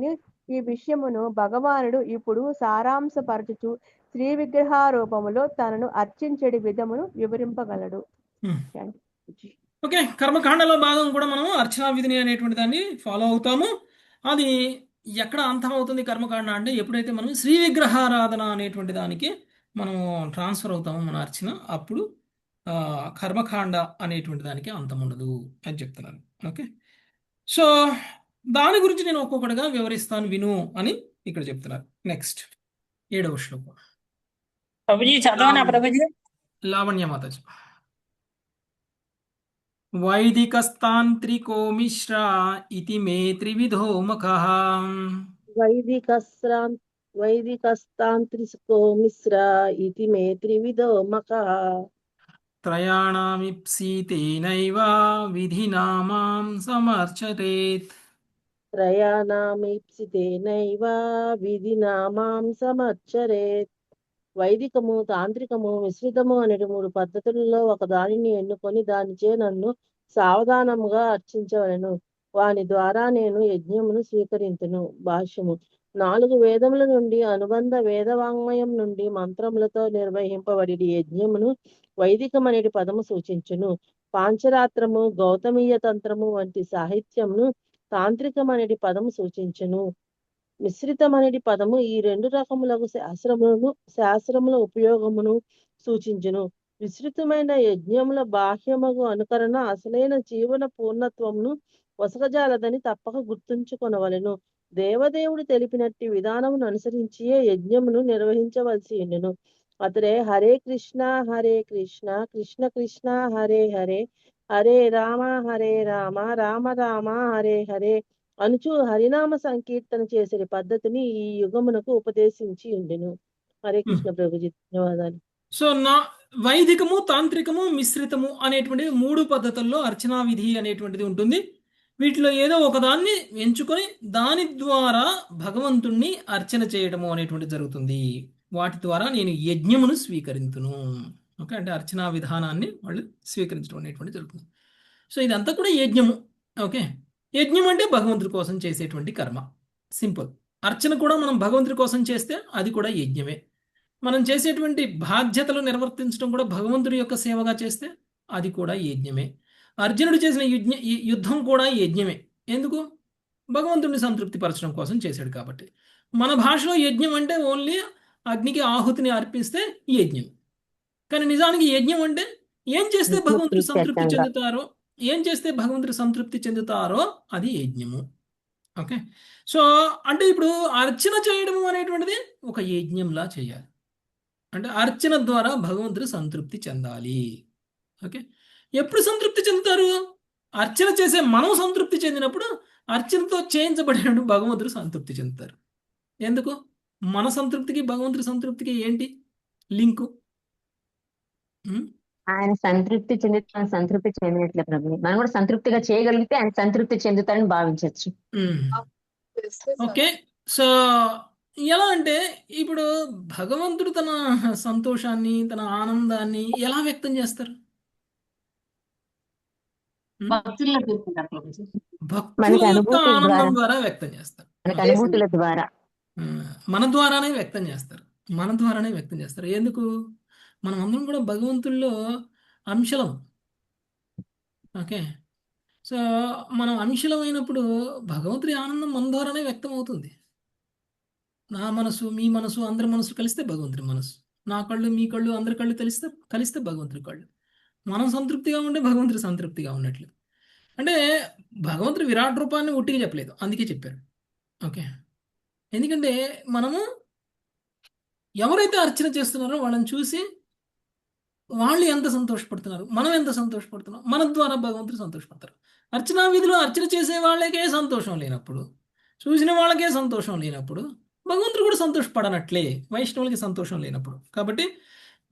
ఈ విషయమును భగవానుడు ఇప్పుడు సారాంశపరచుచు శ్రీ విగ్రహ రూపములో తనను అర్చించడి విధమును వివరింపగలడు. ఓకే, కర్మకాండలో భాగం కూడా మనం అర్చనా విధిని అనేటువంటి దాన్ని ఫాలో అవుతాము. అది ఎక్కడ అంతమవుతుంది కర్మకాండ అంటే ఎప్పుడైతే మనం శ్రీ విగ్రహారాధన అనేటువంటి దానికి మనం ట్రాన్స్ఫర్ అవుతామో మన అర్చన, అప్పుడు కర్మకాండ అనేటువంటి దానికి అంతం ఉండదు అని చెప్తున్నాను. ఓకే, సో దాని గురించి నేను ఒక్కొక్కటిగా వివరిస్తాను విను అని ఇక్కడ చెప్తున్నారు. నెక్స్ట్ 7వ శ్లోకం. ప్రభుజీ చదవనా ప్రభుజీ? లావణ్య మాతాజీ. వైదికస్తాంత్రికో మిశ్రా ఇతి మే త్రివిధో మఖః. వైదికస్తాంత్రికో మిశ్ర ఇతి మే త్రివిధో మఖః. త్రయాణమిప్సితేనైవ విధినా మాం సమర్చరేత్. త్రయాణమిప్సితేనైవ విధినా మాం సమర్చరేత్. వైదికము తాంత్రికము మిశ్రితము అనే 3 పద్ధతులలో ఒక దానిని ఎన్నుకొని దానిచే నన్ను సావధానముగా అర్చించవలెను. వాని ద్వారా నేను యజ్ఞమును స్వీకరింతును. భాష్యము. 4 వేదముల నుండి అనుబంధ వేదవాంగ్మయం నుండి మంత్రములతో నిర్వహింపబడి యజ్ఞమును వైదికమనేటి పదము సూచించును. పాంచరాత్రము గౌతమీయ తంత్రము వంటి సాహిత్యమును తాంత్రికమనేటి పదము సూచించును. మిశ్రితమనేటి పదము ఈ 2 రకములకు శాస్త్రముల ఉపయోగమును సూచించును. విస్తృతమైన యజ్ఞముల బాహ్యమగు అనుకరణ అసలైన జీవన పూర్ణత్వమును వసగజాలదని తప్పక గుర్తుంచుకొనవలెను. దేవదేవుడు తెలిపినట్టి విధానమును అనుసరించియే యజ్ఞమును నిర్వహించవలసి ఉండును. అతడే హరే కృష్ణ కృష్ణ కృష్ణ హరే హరే, హరే రామ రామ రామ హరే హరే అనుచు హరినామ సంకీర్తన చేసే పద్ధతిని ఈ యుగమునకు ఉపదేశించి ఉండెను. హరే కృష్ణ ప్రభుజీ, ధన్యవాదాలు. సో వైదికము తాంత్రికము మిశ్రితము అనేటువంటి 3 పద్ధతుల్లో అర్చనా విధి అనేటువంటిది ఉంటుంది. వీటిలో ఏదో ఒకదాన్ని ఎంచుకొని దాని ద్వారా భగవంతుణ్ణి అర్చన చేయడము అనేటువంటిది జరుగుతుంది. వాటి ద్వారా నేను యజ్ఞమును స్వీకరించును. ఓకే, అంటే అర్చనా విధానాన్ని వాళ్ళు స్వీకరించడం అనేటువంటి జరుగుతుంది. సో ఇదంతా కూడా యజ్ఞము. ఓకే, యజ్ఞం అంటే భగవంతుడి కోసం చేసేటువంటి కర్మ. సింపుల్. అర్చన కూడా మనం భగవంతుడి కోసం చేస్తే అది కూడా యజ్ఞమే. మనం చేసేటువంటి బాధ్యతలు నిర్వర్తించడం కూడా భగవంతుడి యొక్క సేవగా చేస్తే అది కూడా యజ్ఞమే. అర్జునుడు చేసిన యుద్ధం కూడా యజ్ఞమే. ఎందుకు? భగవంతుడిని సంతృప్తిపరచడం కోసం చేశాడు కాబట్టి. మన భాషలో యజ్ఞం అంటే ఓన్లీ అగ్నికి ఆహుతిని అర్పిస్తే యజ్ఞం. కానీ నిజానికి యజ్ఞం అంటే ఏం చేస్తే భగవంతుడు సంతృప్తి చెందుతారో అది యజ్ఞము. ఓకే, సో అంటే ఇప్పుడు అర్చన చేయడము అనేటువంటిది ఒక యజ్ఞంలా చేయాలి. అంటే అర్చన ద్వారా భగవంతుడు సంతృప్తి చెందాలి. ఓకే, ఎప్పుడు సంతృప్తి చెందుతారు? అర్చన చేసే మనం సంతృప్తి చెందినప్పుడు అర్చనతో చేయించబడినప్పుడు భగవంతుడు సంతృప్తి చెందుతారు. ఎందుకు? మన సంతృప్తికి భగవంతుడి సంతృప్తికి ఏంటి లింకు? ఆయన సంతృప్తి చెందుతాను, సంతృప్తి చెందినట్లే ప్రభు. మనం కూడా సంతృప్తిగా చేయగలిగితే ఆయన సంతృప్తి చెందుతారని భావించవచ్చు. ఓకే, సో ఎలా అంటే ఇప్పుడు భగవంతుడు తన సంతోషాన్ని తన ఆనందాన్ని ఎలా వ్యక్తం చేస్తారు? భక్తుల భక్తుల యొక్క ఆనందం ద్వారా వ్యక్తం చేస్తారు. అనుభూతుల ద్వారా మన ద్వారానే వ్యక్తం చేస్తారు. ఎందుకు? మనం అందరం కూడా భగవంతుల్లో అంశలం. ఓకే, సో మనం అంశలమైనప్పుడు భగవంతుడి ఆనందం మన ద్వారానే వ్యక్తం అవుతుంది. నా మనసు మీ మనసు అందరి మనసు కలిస్తే భగవంతుడి మనసు, నా కళ్ళు మీ కళ్ళు అందరి కళ్ళు కలిస్తే భగవంతుడి కళ్ళు. మనం సంతృప్తిగా ఉంటే భగవంతుడి సంతృప్తిగా ఉన్నట్లు. అంటే భగవంతుడి విరాట్ రూపాన్ని ఒట్టిగా చెప్పలేదు, అందుకే చెప్పారు. ఓకే, ఎందుకంటే మనము ఎవరైతే అర్చన చేస్తున్నారో వాళ్ళని చూసి వాళ్ళు ఎంత సంతోషపడుతున్నారు, మనం ఎంత సంతోషపడుతున్నాం, మన ద్వారా భగవంతుడు సంతోషపడతారు. అర్చనా విధిలో అర్చన చేసే వాళ్ళకే సంతోషం లేనప్పుడు, చూసిన వాళ్ళకే సంతోషం లేనప్పుడు భగవంతుడు కూడా సంతోషపడనట్లే, వైష్ణవులకి సంతోషం లేనప్పుడు. కాబట్టి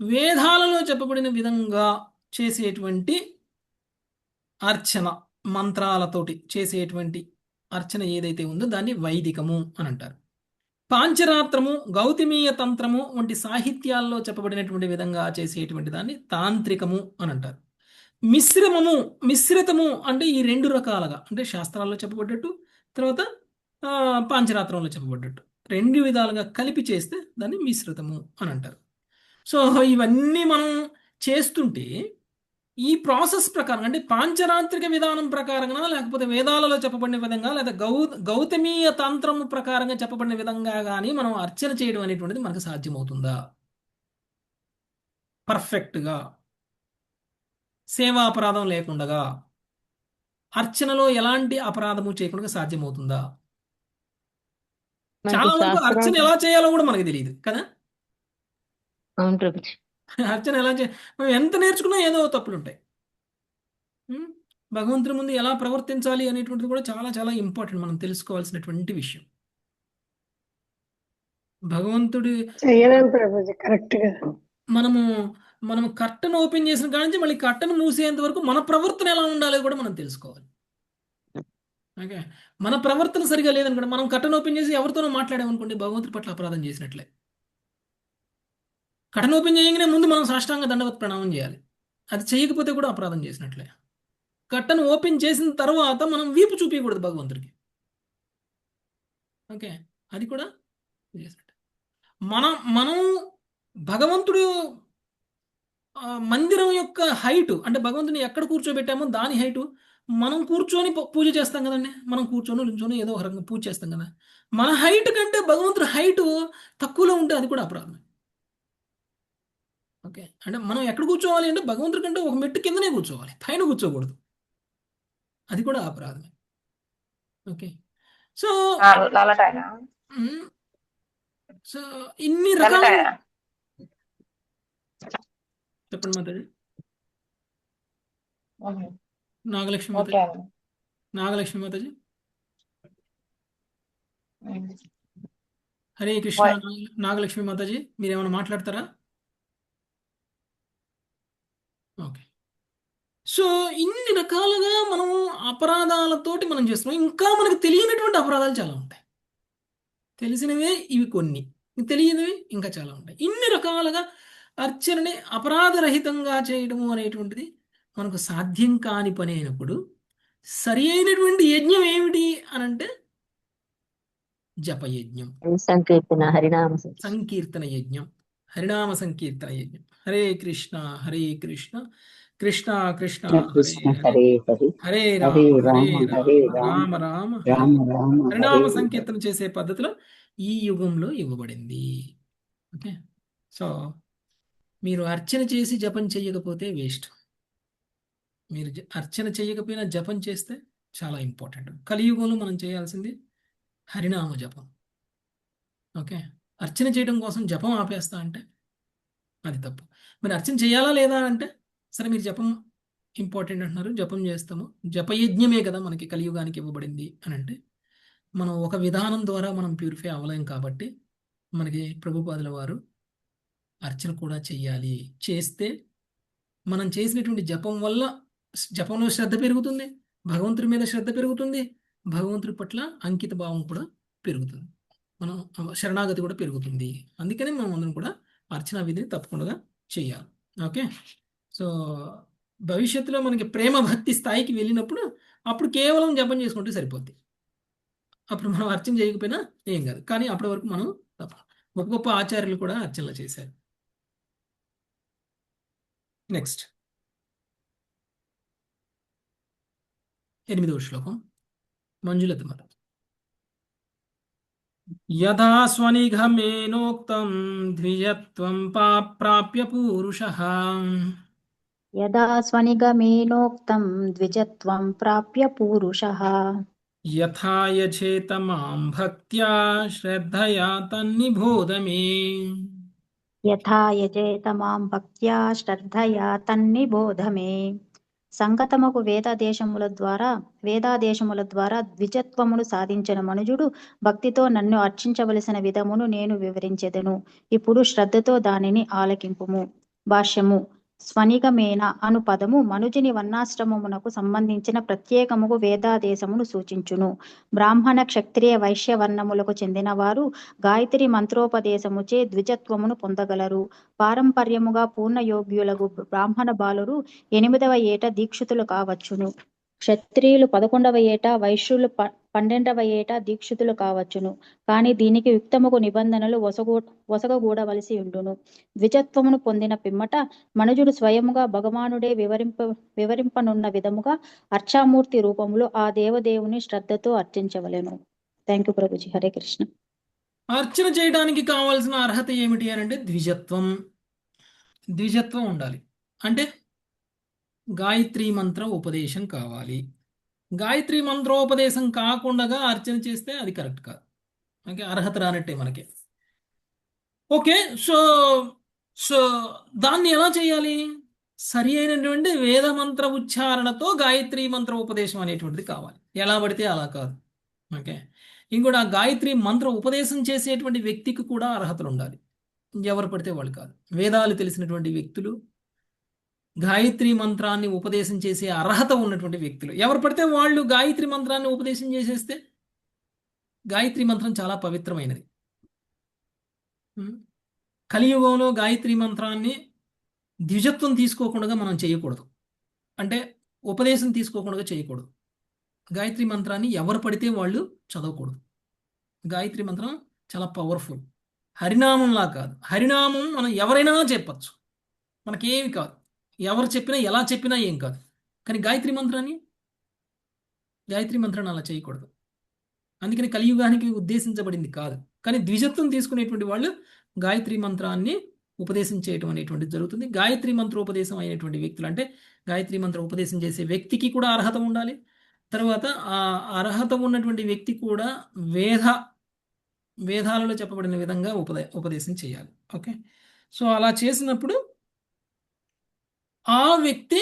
వేదాలలో చెప్పబడిన విధంగా చేసేటువంటి అర్చన, మంత్రాలతోటి చేసేటువంటి అర్చన ఏదైతే ఉందో దాన్ని వైదికము అని అంటారు. పాంచరాత్రము, గౌతమీయ తంత్రము వంటి సాహిత్యాల్లో చెప్పబడినటువంటి విధంగా చేసేటువంటి దాన్ని తాంత్రికము అని అంటారు. మిశ్రమము, మిశ్రితము అంటే ఈ రెండు రకాలుగా, అంటే శాస్త్రాల్లో చెప్పబడ్డట్టు, తర్వాత పాంచరాత్రంలో చెప్పబడ్డట్టు రెండు విధాలుగా కలిపి చేస్తే దాన్ని మిశ్రితము అని అంటారు. సో ఇవన్నీ మనం చేస్తుంటే ఈ ప్రాసెస్ ప్రకారం, అంటే పాంచరాత్రిక విధానం ప్రకారంగా, లేకపోతే వేదాలలో చెప్పబడిన విధంగా, లేదా గౌతమీయ తంత్రము ప్రకారంగా చెప్పబడిన విధంగా కానీ మనం అర్చన చేయడం అనేటువంటిది మనకు సాధ్యమవుతుందా? పర్ఫెక్ట్గా సేవా అపరాధం లేకుండా, అర్చనలో ఎలాంటి అపరాధము చేయకుండా సాధ్యమవుతుందా? మనకి చాలా వరకు అర్చన శాస్త్రాలు ఎలా చేయాలో కూడా మనకు తెలియదు కదా. అవును ప్రభుజీ. అర్చన ఎలా మనం ఎంత నేర్చుకున్నా ఏదో తప్పులు ఉంటాయి. భగవంతుడి ముందు ఎలా ప్రవర్తించాలి అనేటువంటిది కూడా చాలా చాలా ఇంపార్టెంట్, మనం తెలుసుకోవాల్సినటువంటి విషయం. భగవంతుడి చేయలేం ప్రభుజీ కరెక్ట్ గా. మనం కట్టను ఓపెన్ చేసిన కాడి నుంచి మళ్ళీ కట్టను మూసేంత వరకు మన ప్రవర్తన ఎలా ఉండాలో కూడా మనం తెలుసుకోవాలి. ఓకే, మన ప్రవర్తన సరిగా లేదనుకోండి, మనం కట్టను ఓపెన్ చేసి ఎవరితోనో మాట్లాడామనుకోండి, భగవంతుడి పట్ల అపరాధం చేసినట్లే. కట్టను ఓపెన్ చేయగానే ముందు మనం సాష్టాంగ దండవత్ ప్రణామం చేయాలి, అది చేయకపోతే కూడా అపరాధం చేసినట్లే. కట్టను ఓపెన్ చేసిన తర్వాత మనం వీపు చూపించకూడదు భగవంతుడికి. ఓకే, అది కూడా చేసినట్టు. మనం భగవంతుడు మందిరం యొక్క హైటు, అంటే భగవంతుని ఎక్కడ కూర్చోబెట్టామో దాని హైటు, మనం కూర్చొని పూజ చేస్తాం కదండి, మనం కూర్చొని నుంచొని ఏదో ఒక రకంగా పూజ చేస్తాం కదా, మన హైట్ కంటే భగవంతుడి హైటు తక్కువలో ఉంటే అది కూడా అపరాధం. ఓకే, అంటే మనం ఎక్కడ కూర్చోవాలి అంటే భగవంతుడి కంటే ఒక మెట్టు కిందనే కూర్చోవాలి, పైన కూర్చోకూడదు, అది కూడా అపరాధమే. ఓకే, సో సో ఇన్ని రకాల చెప్పండి మాతాజీ. నాగలక్ష్మి మాతాజీ, నాగలక్ష్మి మాతాజీ. హరే కృష్ణ. నాగలక్ష్మి మాతాజీ మీరేమైనా మాట్లాడతారా? ఓకే, సో ఇన్ని రకాలుగా మనం అపరాధాలతోటి మనం చేస్తున్నాం. ఇంకా మనకు తెలియనటువంటి అపరాధాలు చాలా ఉంటాయి. తెలిసినవే ఇవి కొన్ని, తెలియనివి ఇంకా చాలా ఉంటాయి. ఇన్ని రకాలుగా అర్చనని అపరాధరహితంగా చేయడము అనేటువంటిది మనకు సాధ్యం కాని పని అయినప్పుడు సరి అయినటువంటి యజ్ఞం ఏమిటి అని అంటే జపయజ్ఞం, సంకీర్తన, హరినామ సంకీర్తన యజ్ఞం, హరినామ సంకీర్తన యజ్ఞం. హరే కృష్ణ హరే కృష్ణ కృష్ణ కృష్ణ హరే హరే, హరే రామ హరే రామ రామ రామ హరినామ సంకీర్తన చేసే పద్ధతిలో ఈ యుగంలో ఇవ్వబడింది. ఓకే, సో మీరు అర్చన చేసి జపం చేయకపోతే వేస్ట్. మీరు అర్చన చేయకపోయినా జపం చేస్తే చాలా ఇంపార్టెంట్. కలియుగంలో మనం చేయాల్సింది హరినామ జపం. ఓకే, అర్చన చేయడం కోసం జపం ఆపేస్తా అంటే అది తప్పు. మరి అర్చన చేయాలా లేదా అంటే, సరే మీరు జపం ఇంపార్టెంట్ అంటున్నారు, జపం చేస్తాము, జపయజ్ఞమే కదా మనకి కలియుగానికి ఇవ్వబడింది అని అంటే, మనం ఒక విధానం ద్వారా మనం ప్యూరిఫై అవ్వలేం కాబట్టి మనకి ప్రభుపాదుల వారు అర్చన కూడా చెయ్యాలి. చేస్తే మనం చేసినటువంటి జపం వల్ల జపంలో శ్రద్ధ పెరుగుతుంది, భగవంతుడి మీద శ్రద్ధ పెరుగుతుంది, భగవంతుడి పట్ల అంకిత భావం కూడా పెరుగుతుంది, మనం శరణాగతి కూడా పెరుగుతుంది. అందుకనే మనం అందరం కూడా అర్చనా విధిని తప్పకుండా చేయాలి. ఓకే, సో భవిష్యత్తులో మనకి ప్రేమ భక్తి స్థాయికి వెళ్ళినప్పుడు అప్పుడు కేవలం జపం చేసుకుంటే సరిపోద్ది. అప్పుడు మనం అర్చన చేయకపోయినా ఏం కాదు, కానీ అప్పటి వరకు మనం తప్ప. గొప్ప గొప్ప ఆచార్యులు కూడా అర్చనలు చేశారు. నెక్స్ట్ 8వ శ్లోకం మంజులత మాత. యథా స్వనిగమేనోక్తం ద్విజత్వం ప్రాప్య పూరుషః, యదా స్వనిగమేనోక్తం ద్విజత్వం ప్రాప్య పూరుషః, యథా యచేత మాం భక్త్యా శ్రద్ధయా తన్నిబోధ మే. యథా యజేత మాం భక్త్యా శ్రద్ధయా తన్నిబోధ మే. సంగతమగు వేదాదేశముల ద్వారా ద్విజత్వమును సాధించిన మనుజుడు భక్తితో నన్ను అర్చించవలసిన విధమును నేను వివరించెదను. ఇప్పుడు శ్రద్ధతో దానిని ఆలకింపుము. భాష్యము. స్వనిగమేన అను పదము మనుజుని వర్ణాశ్రమమునకు సంబంధించిన ప్రత్యేకముగు వేదాదేశమును సూచించును. బ్రాహ్మణ క్షత్రియ వైశ్య వర్ణములకు చెందిన వారు గాయత్రి మంత్రోపదేశముచే ద్విజత్వమును పొందగలరు. పారంపర్యముగా పూర్ణయోగ్యులగు బ్రాహ్మణ బాలురు 8వ ఏట దీక్షితులు కావచ్చును. క్షత్రియులు 11వ ఏట, వైశ్యులు 12వ ఏట దీక్షితులు కావచ్చును. కాని దీనికి యుక్తముగు నిబంధనలు వసగగూడవలసి ఉండును. ద్విజత్వమును పొందిన పిమ్మట మనుజుడు స్వయముగా భగవానుడే వివరింపనున్న విధముగా అర్చామూర్తి రూపములో ఆ దేవదేవుని శ్రద్ధతో అర్చించవలెను. Thank you Prabhuji. హరే కృష్ణ. అర్చన చేయడానికి కావాల్సిన అర్హత ఏమిటి అని అంటే ద్విజత్వం ఉండాలి. అంటే గాయత్రి మంత్ర ఉపదేశం కావాలి. గాయత్రి మంత్రోపదేశం కాకుండా అర్చన చేస్తే అది కరెక్ట్ కాదు. ఓకే, అర్హత రానట్టే మనకి. ఓకే, సో దాన్ని ఎలా చేయాలి? సరి అయినటువంటి వేద మంత్ర ఉచ్చారణతో గాయత్రి మంత్ర ఉపదేశం అనేటువంటిది కావాలి. ఎలా పడితే అలా కాదు. ఓకే, ఇంకోటి ఆ గాయత్రి మంత్ర ఉపదేశం చేసేటువంటి వ్యక్తికి కూడా అర్హతలు ఉండాలి. ఎవరు పడితే వాళ్ళు కాదు. వేదాలు తెలిసినటువంటి వ్యక్తులు, గాయత్రి మంత్రాన్ని ఉపదేశం చేసే అర్హత ఉన్నటువంటి వ్యక్తులు. ఎవరు పడితే వాళ్ళు గాయత్రి మంత్రాన్ని ఉపదేశం చేసేస్తే గాయత్రి మంత్రం చాలా పవిత్రమైనది. కలియుగంలో గాయత్రి మంత్రాన్ని ద్విజత్వం తీసుకోకుండా మనం చేయకూడదు. అంటే ఉపదేశం తీసుకోకుండా చేయకూడదు. గాయత్రి మంత్రాన్ని ఎవరు పడితే వాళ్ళు చదవకూడదు. గాయత్రి మంత్రం చాలా పవర్ఫుల్. హరినామంలా కాదు. హరినామం మనం ఎవరైనా చెప్పచ్చు, మనకేమి కాదు. ఎవరు చెప్పినా ఎలా చెప్పినా ఏం కాదు. కానీ గాయత్రి మంత్రాన్ని అలా చేయకూడదు. అందుకని కలియుగానికి ఉద్దేశించబడింది కాదు. కానీ ద్విజత్వం తీసుకునేటువంటి వాళ్ళు గాయత్రి మంత్రాన్ని ఉపదేశం చేయటం అనేటువంటిది జరుగుతుంది. గాయత్రి మంత్రోపదేశం అయినటువంటి వ్యక్తులు, అంటే గాయత్రి మంత్ర ఉపదేశం చేసే వ్యక్తికి కూడా అర్హత ఉండాలి. తర్వాత ఆ అర్హత ఉన్నటువంటి వ్యక్తి కూడా వేదాలలో చెప్పబడిన విధంగా ఉపదేశం చేయాలి. ఓకే, సో అలా చేసినప్పుడు ఆ వ్యక్తి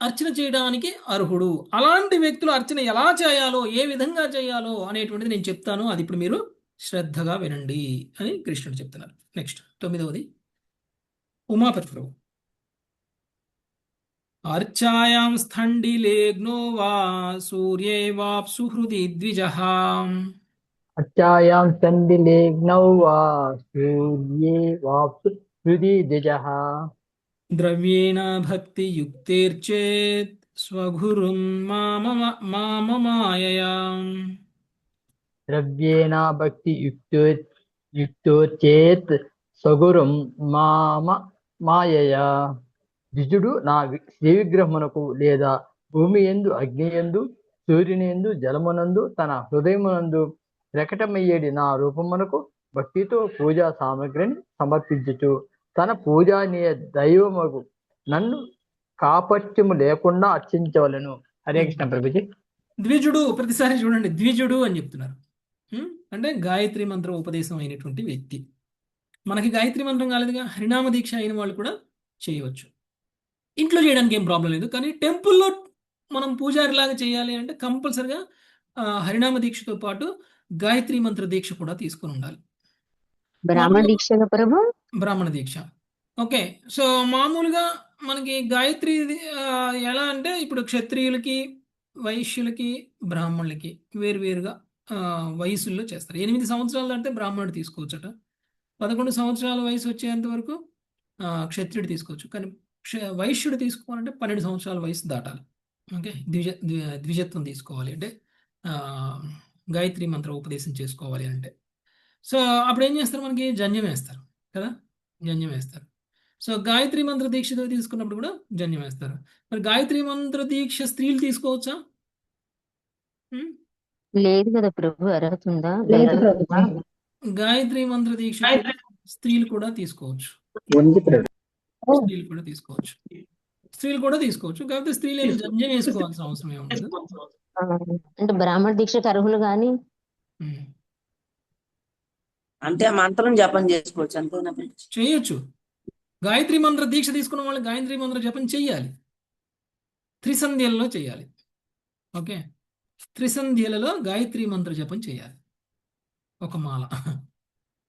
అర్చన చేయడానికి అర్హుడు. అలాంటి వ్యక్తులు అర్చన ఎలా చేయాలో, ఏ విధంగా చేయాలో అనేటువంటిది నేను చెప్తాను. అది ఇప్పుడు మీరు శ్రద్ధగా వినండి అని కృష్ణుడు చెప్తున్నారు. నెక్స్ట్ 9వది ఉమాపతి ప్రభు. అర్చాయాం స్థండిలేగ్నో వా సూర్యే వాప్సు హృది ద్విజః. అర్చాయాం స్థండిలేగ్నౌ వా సూర్యే వాప్సు హృది ద్విజః. ద్రవ్యేణ భక్తి యుక్తేర్చేత్ స్వగురుం మామమాయయా. ద్రవ్యేణ భక్తి యుక్తోచేత్ స్వగురుం మాయయా. ద్విజుడు నా శ్రీ విగ్రహమునకు లేదా భూమి యందు, అగ్ని యందు, సూర్యుని యందు, జలమునందు, తన హృదయమునందు ప్రకటమయ్యేది నా రూపమునకు భక్తితో పూజా సామగ్రిని సమర్పించుచు తన పూజానీయ దైవముకు నన్ను కాపట్యము లేకుండా అర్చించవలను. హరే కృష్ణ ప్రభుజీ. ద్విజుడు, ప్రతిసారి చూడండి ద్విజుడు అని చెప్తున్నారు. అంటే గాయత్రి మంత్రం ఉపదేశం అయినటువంటి వ్యక్తి. మనకి గాయత్రి మంత్రం కాలేదుగా, హరినామ దీక్ష అయిన వాళ్ళు కూడా చేయవచ్చు. ఇంట్లో చేయడానికి ఏం ప్రాబ్లం లేదు. కానీ టెంపుల్లో మనం పూజారిలాగా చేయాలి అంటే కంపల్సరిగా హరినామ దీక్షతో పాటు గాయత్రి మంత్ర దీక్ష కూడా తీసుకుని ఉండాలి. బ్రాహ్మణ దీక్ష ప్రభు. బ్రాహ్మణ దీక్ష. ఓకే, సో మామూలుగా మనకి గాయత్రి ఎలా అంటే ఇప్పుడు క్షత్రియులకి, వైశ్యులకి, బ్రాహ్మణులకి వేరువేరుగా వయసుల్లో చేస్తారు. 8 సంవత్సరాలు అంటే బ్రాహ్మణుడు తీసుకోవచ్చట. 11 సంవత్సరాల వయసు వచ్చేంత వరకు క్షత్రియుడు తీసుకోవచ్చు. కానీ వైశ్యుడు తీసుకోవాలంటే 12 సంవత్సరాల వయసు దాటాలి. ఓకే, ద్విజత్వం తీసుకోవాలి అంటే గాయత్రి మంత్ర ఉపదేశం చేసుకోవాలి అంటే. సో అప్పుడు ఏం చేస్తారు, మనకి జన్యం వేస్తారు కదా, జన్యం వేస్తారు. సో గాయత్రి మంత్ర దీక్షతో తీసుకున్నప్పుడు కూడా జన్యం వేస్తారు. మరి గాయత్రి మంత్ర దీక్ష స్త్రీలు తీసుకోవచ్చా? లేదు కదా ప్రభు, అర్హత ఉందా? గాయత్రి మంత్ర దీక్ష స్త్రీలు కూడా తీసుకోవచ్చు. స్త్రీలు కూడా తీసుకోవచ్చు. కాకపోతే స్త్రీలు జన్యం వేసుకోవాల్సిన అవసరం ఏముండదు. అంటే బ్రాహ్మణ దీక్షకు అర్హులు కానీ అంటే ఆ మంత్రం జపం చేసుకోవచ్చు అంతేనా ప్రభుజీ? చేయొచ్చు. గాయత్రి మంత్ర దీక్ష తీసుకున్న వాళ్ళు గాయత్రి మంత్ర జపం చెయ్యాలి. త్రిసంధ్యలలో చేయాలి. ఓకే, త్రిసంధ్యలలో గాయత్రి మంత్ర జపం చేయాలి. ఒక మాల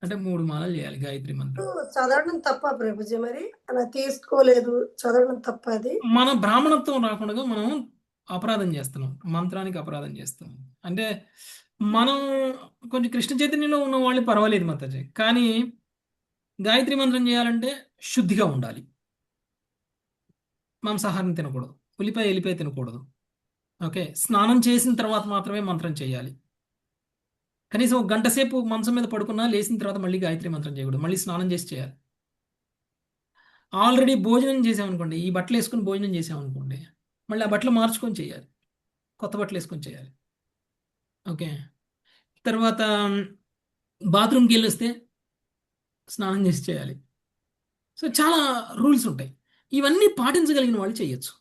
అంటే 3 మాలలు చేయాలి గాయత్రి మంత్రం. చదవడం తప్ప ప్రభుజీ, మరి అలా తీసుకోలేదు, చదవడం తప్ప అది. మన బ్రాహ్మణత్వం రాకుండా మనం అపరాధం చేస్తున్నాం, మంత్రానికి అపరాధం చేస్తున్నాం. అంటే మనం కొంచెం కృష్ణ చైతన్యంలో ఉన్న వాళ్ళు పర్వాలేదు మాతాజీ, కానీ గాయత్రి మంత్రం చేయాలంటే శుద్ధిగా ఉండాలి. మాంసాహారం తినకూడదు, ఎల్లిపాయ తినకూడదు. ఓకే, స్నానం చేసిన తర్వాత మాత్రమే మంత్రం చేయాలి. కనీసం 1 గంట సేపు మంచం మీద పడుకున్నా లేచిన తర్వాత మళ్ళీ గాయత్రి మంత్రం చేయకూడదు, మళ్ళీ స్నానం చేసి చేయాలి. ఆల్రెడీ భోజనం చేసామనుకోండి, ఈ బట్టలు వేసుకొని భోజనం చేసామనుకోండి, మళ్ళీ ఆ బట్టలు మార్చుకొని చేయాలి, కొత్త బట్టలు వేసుకొని చేయాలి. ఓకే, తర్వాత బాత్రూమ్కి వెళ్ళి వస్తే స్నానం చేసి చేయాలి. సో చాలా రూల్స్ ఉంటాయి. ఇవన్నీ పాటించగలిగిన వాళ్ళు చేయొచ్చు,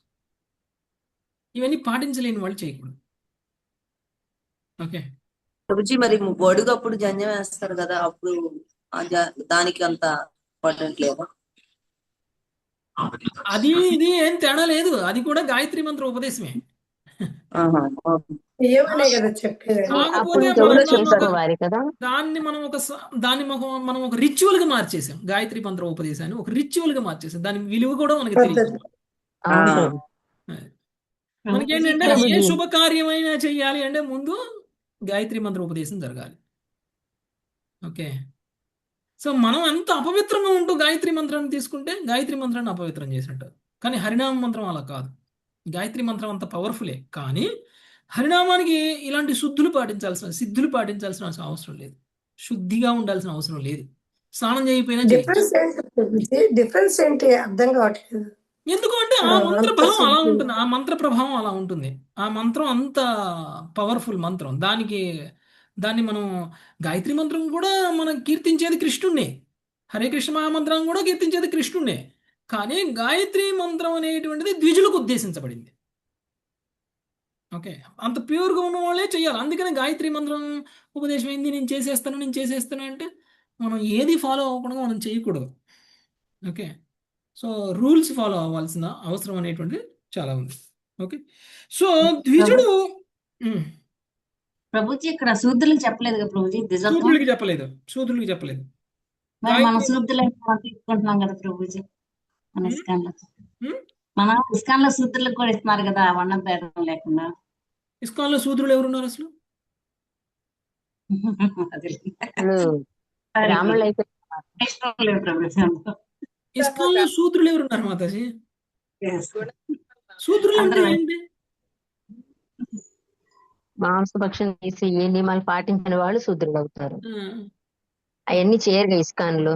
ఇవన్నీ పాటించలేని వాళ్ళు చేయకూడదు. ఓకే, ప్రభుజీ మరి గొడుగప్పుడు జంజం వేస్తారు కదా, అప్పుడు దానికి అంత ఇంపార్టెంట్ లేదా? అది ఇది ఏం తేడా లేదు, అది కూడా గాయత్రి మంత్ర ఉపదేశమే. ఏమనే కదా చెప్పేది. కాకపోతే దాన్ని మనం ఒక రిచువల్ గా మార్చేసాం. గాయత్రి మంత్ర ఉపదేశాన్ని ఒక రిచువల్ గా మార్చేసాం, దాని విలువ కూడా మనకి తెలియదు. మనకేంటంటే ఏ శుభకార్యమైనా చెయ్యాలి అంటే ముందు గాయత్రి మంత్ర ఉపదేశం జరగాలి. ఓకే, సో మనం అంత అపవిత్రంగా ఉంటూ గాయత్రి మంత్రాన్ని తీసుకుంటే గాయత్రి మంత్రాన్ని అపవిత్రం చేసినట్టు. కానీ హరినామ మంత్రం అలా కాదు. గాయత్రి మంత్రం అంత పవర్ఫులే, కానీ హరినామానికి ఇలాంటి సిద్ధులు పాటించాల్సిన అవసరం లేదు, శుద్ధిగా ఉండాల్సిన అవసరం లేదు. స్నానం చేయకపోయినా డిఫరెన్స్ ఏంటి అర్థం కావట్లేదు. ఎందుకు అంటే ఆ మంత్ర బలం అలా ఉంటుంది, ఆ మంత్ర ప్రభావం అలా ఉంటుంది. ఆ మంత్రం అంత పవర్ఫుల్ మంత్రం. దాన్ని మనం గాయత్రి మంత్రం కూడా మనం కీర్తించేది కృష్ణుణ్ణే, హరే కృష్ణ మహామంత్రం కూడా కీర్తించేది కృష్ణుణ్ణే. కానీ గాయత్రి మంత్రం అనేటువంటిది ద్విజులకు ఉద్దేశించబడింది. ఓకే, అంత ప్యూర్గా ఉన్న వాళ్ళే చేయాలి. అందుకనే గాయత్రి మంత్రం ఉపదేశం ఏంది, నేను చేసేస్తాను అంటే మనం ఏది ఫాలో అవ్వకుండా మనం చేయకూడదు. ఓకే, సో రూల్స్ ఫాలో అవ్వాల్సిన అవసరం అనేటువంటిది చాలా ఉంది. ఓకే, సో ద్విజుడు ప్రభుజీ ఇక్కడ శూద్రులకు చెప్పలేదు కదా ప్రభుజీ, శూద్రులకి చెప్పలేదు. మన శూద్రులకు తీసుకుంటున్నాం కదా ప్రభుజీ, మన ఇస్కాన్ లో శూద్రులకు కూడా ఇస్తున్నారు కదా, వర్ణ భేదం లేకుండా. ఇస్కాన్ లో శూద్రులు ఎవరున్నారు అసలు? ఇస్కాన్ లో శూద్రులు ఎవరున్నారు మాతాజీ? శూద్రులు అంటే ఏంటి? మాంసభక్షణ చేసి ఏ నియమాలు పాటించిన వాళ్ళు శూద్రులు అవుతారు. అవన్నీ చేయరు ఇస్కాన్ లో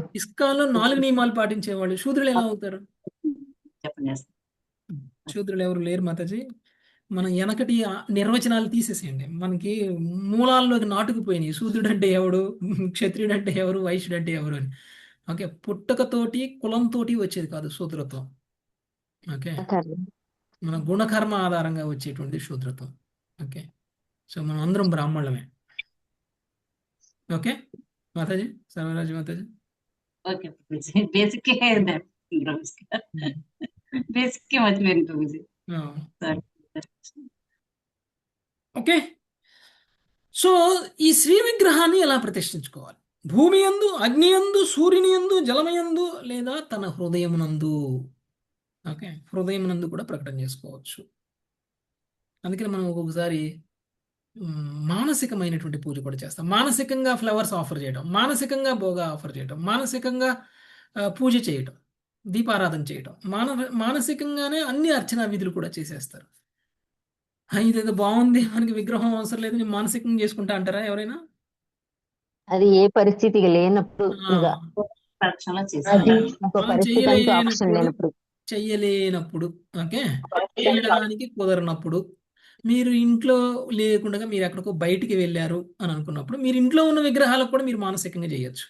4 నియమాలు పాటించే వాళ్ళు శూద్రులు ఎలా అవుతారు? శూద్రులు ఎవరు లేరు మాతాజీ. మనం వెనకటి నిర్వచనాలు తీసేసేయండి, మనకి మూలాల్లోకి నాటుకుపోయినాయి. శూద్రుడు అంటే ఎవడు, క్షత్రియుడు అంటే ఎవరు, వైశ్యుడు అంటే ఎవరు అని. ఓకే, పుట్టకతోటి కులంతోటి వచ్చేది కాదు శూద్రత్వం. ఓకే, మన గుణకర్మ ఆధారంగా వచ్చేటువంటి శూద్రత్వం. ఓకే, సో మనం అందరం బ్రాహ్మణులమే. ఓకే మాతాజీ, సర్వరాజు మాతాజీ. ఓకే బేసిక్ మర్చిపోయింది ప్రభుజీ. ఓకే, సో ఈ శ్రీ విగ్రహాన్ని ఎలా ప్రతిష్ఠించుకోవాలి? భూమి యందు, అగ్ని యందు, సూర్యుని యందు, జలమయందు, లేదా తన హృదయమునందు. ఓకే, హృదయమునందు కూడా ప్రకటన చేసుకోవచ్చు. అందుకని మనం ఒక్కొక్కసారి మానసికమైనటువంటి పూజ కూడా చేస్తాం. మానసికంగా ఫ్లవర్స్ ఆఫర్ చేయడం, మానసికంగా భోగా ఆఫర్ చేయడం, మానసికంగా పూజ చేయడం, దీపారాధన చేయడం, మానసికంగానే అన్ని అర్చనా విధులు కూడా చేసేస్తారు. ఇదేదో బాగుంది, మనకి విగ్రహం అవసరం లేదు, నేను మానసికంగా చేసుకుంటా అంటారా ఎవరైనా? అది ఏ పరిస్థితికి లేనప్పుడు, చెయ్యలేనప్పుడు, ఓకే, చేయడానికి కుదరనప్పుడు, మీరు ఇంట్లో లేకుండా మీరు ఎక్కడికో బయటికి వెళ్ళారు అని అనుకున్నప్పుడు, మీరు ఇంట్లో ఉన్న విగ్రహాలకు కూడా మీరు మానసికంగా చేయొచ్చు,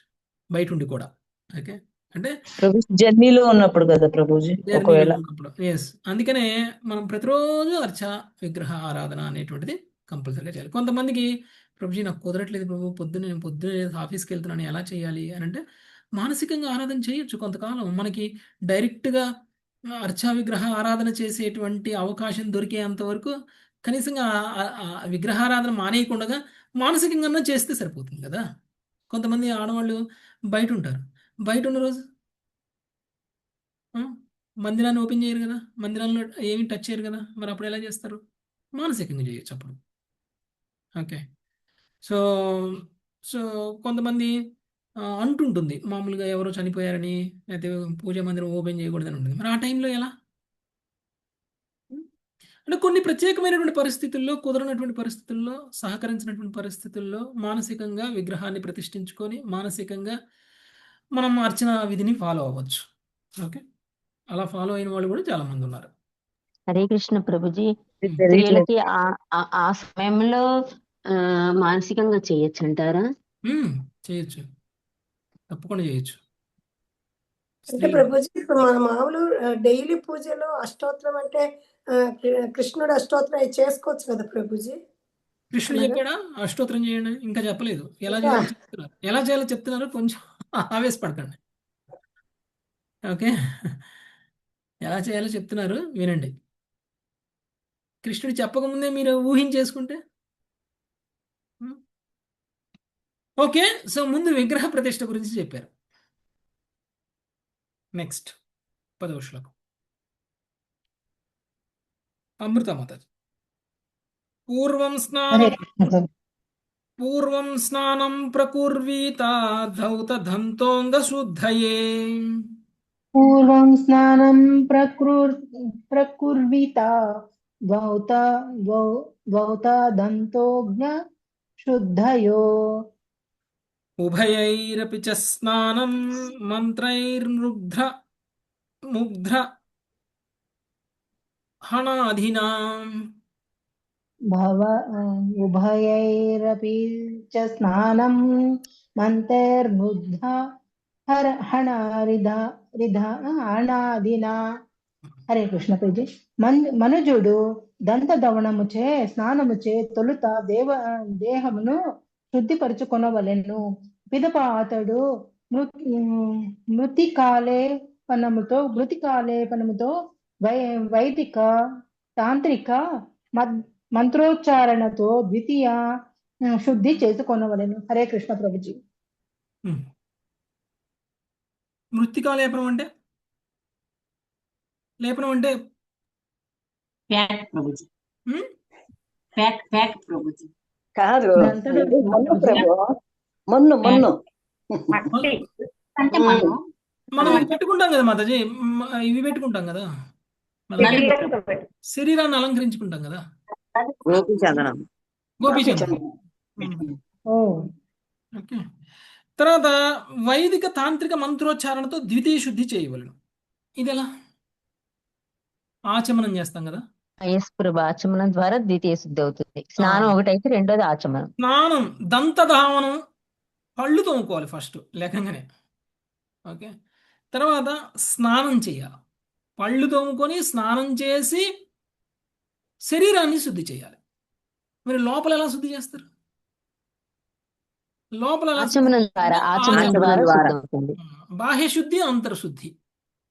బయట ఉండి కూడా. ఓకే, అంటే జర్నీలో ఉన్నప్పుడు కదా ప్రభుజీ, ఒకవేళ. ఎస్, అందుకనే మనం ప్రతిరోజు విగ్రహ ఆరాధన అనేటువంటిది కంపల్సరీగా చేయాలి. కొంతమందికి ప్రభుజీ నాకు కుదరట్లేదు ప్రభు, పొద్దున్నే ఆఫీస్కి వెళ్తున్నాను, ఎలా చేయాలి అని అంటే మానసికంగా ఆరాధన చేయొచ్చు కొంతకాలం. మనకి డైరెక్ట్గా అర్చా విగ్రహ ఆరాధన చేసేటువంటి అవకాశం దొరికేంత వరకు కనీసంగా ఆ విగ్రహారాధన మానేయకుండా మానసికంగా చేస్తే సరిపోతుంది కదా. కొంతమంది ఆడవాళ్ళు బయట ఉంటారు, బయట ఉన్న రోజు మందిరాన్ని ఓపెన్ చేయరు కదా, మందిరాల్లో ఏమి టచ్ చేయరు కదా, మరి అప్పుడు ఎలా చేస్తారు? మానసికంగా చేయొచ్చు అప్పుడు. ఓకే. సో సో కొంతమంది అంటుంటుంది మామూలుగా ఎవరో చనిపోయారని, అయితే పూజా మందిరం ఓపెన్ చేయకూడదని ఉంటుంది. మరి ఆ టైంలో ఎలా? అంటే కొన్ని ప్రత్యేకమైనటువంటి పరిస్థితుల్లో, కుదరనటువంటి పరిస్థితుల్లో, సహకరించినటువంటి పరిస్థితుల్లో మానసికంగా విగ్రహాన్ని ప్రతిష్ఠించుకొని మానసికంగా మనం అర్చన విధిని ఫాలో అవ్వచ్చు. ఓకే, అలా ఫాలో అయిన వాళ్ళు కూడా చాలా మంది ఉన్నారు. హరే కృష్ణ ప్రభుజీ. స్త్రీలకి ఆ సమయంలో మానసికంగా చేయొచ్చు అంటారా? చేయొచ్చు, తప్పకుండా చేయొచ్చు. అంటే ప్రభుజీ ఇప్పుడు మన మామూలు డైలీ పూజలో అష్టోత్తరం అంటే కృష్ణుడు అష్టోత్తరం అవి చేసుకోవచ్చు కదా ప్రభుజీ? కృష్ణుడు చెప్పాడా అష్టోత్తరం చేయండి? ఇంకా చెప్పలేదు. ఎలా చేయాలో చెప్తున్నారు, ఎలా చేయాలో చెప్తున్నారు. కొంచెం ఆవేశపడకండి. ఓకే, ఎలా చేయాలో చెప్తున్నారు, వినండి. కృష్ణుడు చెప్పకముందే మీరు ఊహించేసుకుంటే ఓకే. సో ముందు విగ్రహ ప్రతిష్ఠ గురించి చెప్పారు. నెక్స్ట్ 10వ శ్లోకం అమృతమాతాజీ. పూర్వం స్నానం ప్రకుర్వీత ధౌత దంతోంగ శుద్ధయే. పూర్వం స్నానం ప్రకుర్వీత ద్వౌత దంతోజ్ఞ శుద్ధయో. ఉభయైరపి చ స్నానం మంత్రైర్ముగ్ధ హణాధినా. ఉభయైరపి చ స్నానం మంత్రైర్ముగ్ధ హణాదినా. హరే కృష్ణ పూజీ. మనుజుడు దంతధవనముచే స్నానముచే తొలుత దేహమును శుద్ధిపరచుకొనవలెను. పిదప అతడు మృతికాలేపనముతో వైదిక తాంత్రిక మంత్రోచ్చారణతో ద్వితీయ శుద్ధి చేసుకొనవలెను. హరే కృష్ణ ప్రభుజీ. మృత్తికాలేపనం అంటే లేపనం అంటే కాదు, మొన్ను మనం ఇవి పెట్టుకుంటాం కదా మాతాజీ, ఇవి పెట్టుకుంటాం కదా, శరీరాన్ని అలంకరించుకుంటాం కదా, గోపీచందనం. ఓకే. తర్వాత వైదిక తాంత్రిక మంత్రోచ్చారణతో ద్వితీయ శుద్ధి చేయవలను. ఇది ఎలా? ఆచమనం చేస్తాం కదా, ఆచమనం ద్వారా ద్వితీయ శుద్ధి అవుతుంది. స్నానం ఒకటైతే రెండోది ఆచమనం. స్నానం దంతధావనం, పళ్ళు తోముకోవాలి ఫస్ట్ లేకంగానే. ఓకే, తర్వాత స్నానం చేయాలి, పళ్ళు తోముకొని స్నానం చేసి శరీరాన్ని శుద్ధి చేయాలి. మరి లోపల ఎలా శుద్ధి చేస్తారు? లోపల బాహ్య శుద్ధి అంతర్శుద్ధి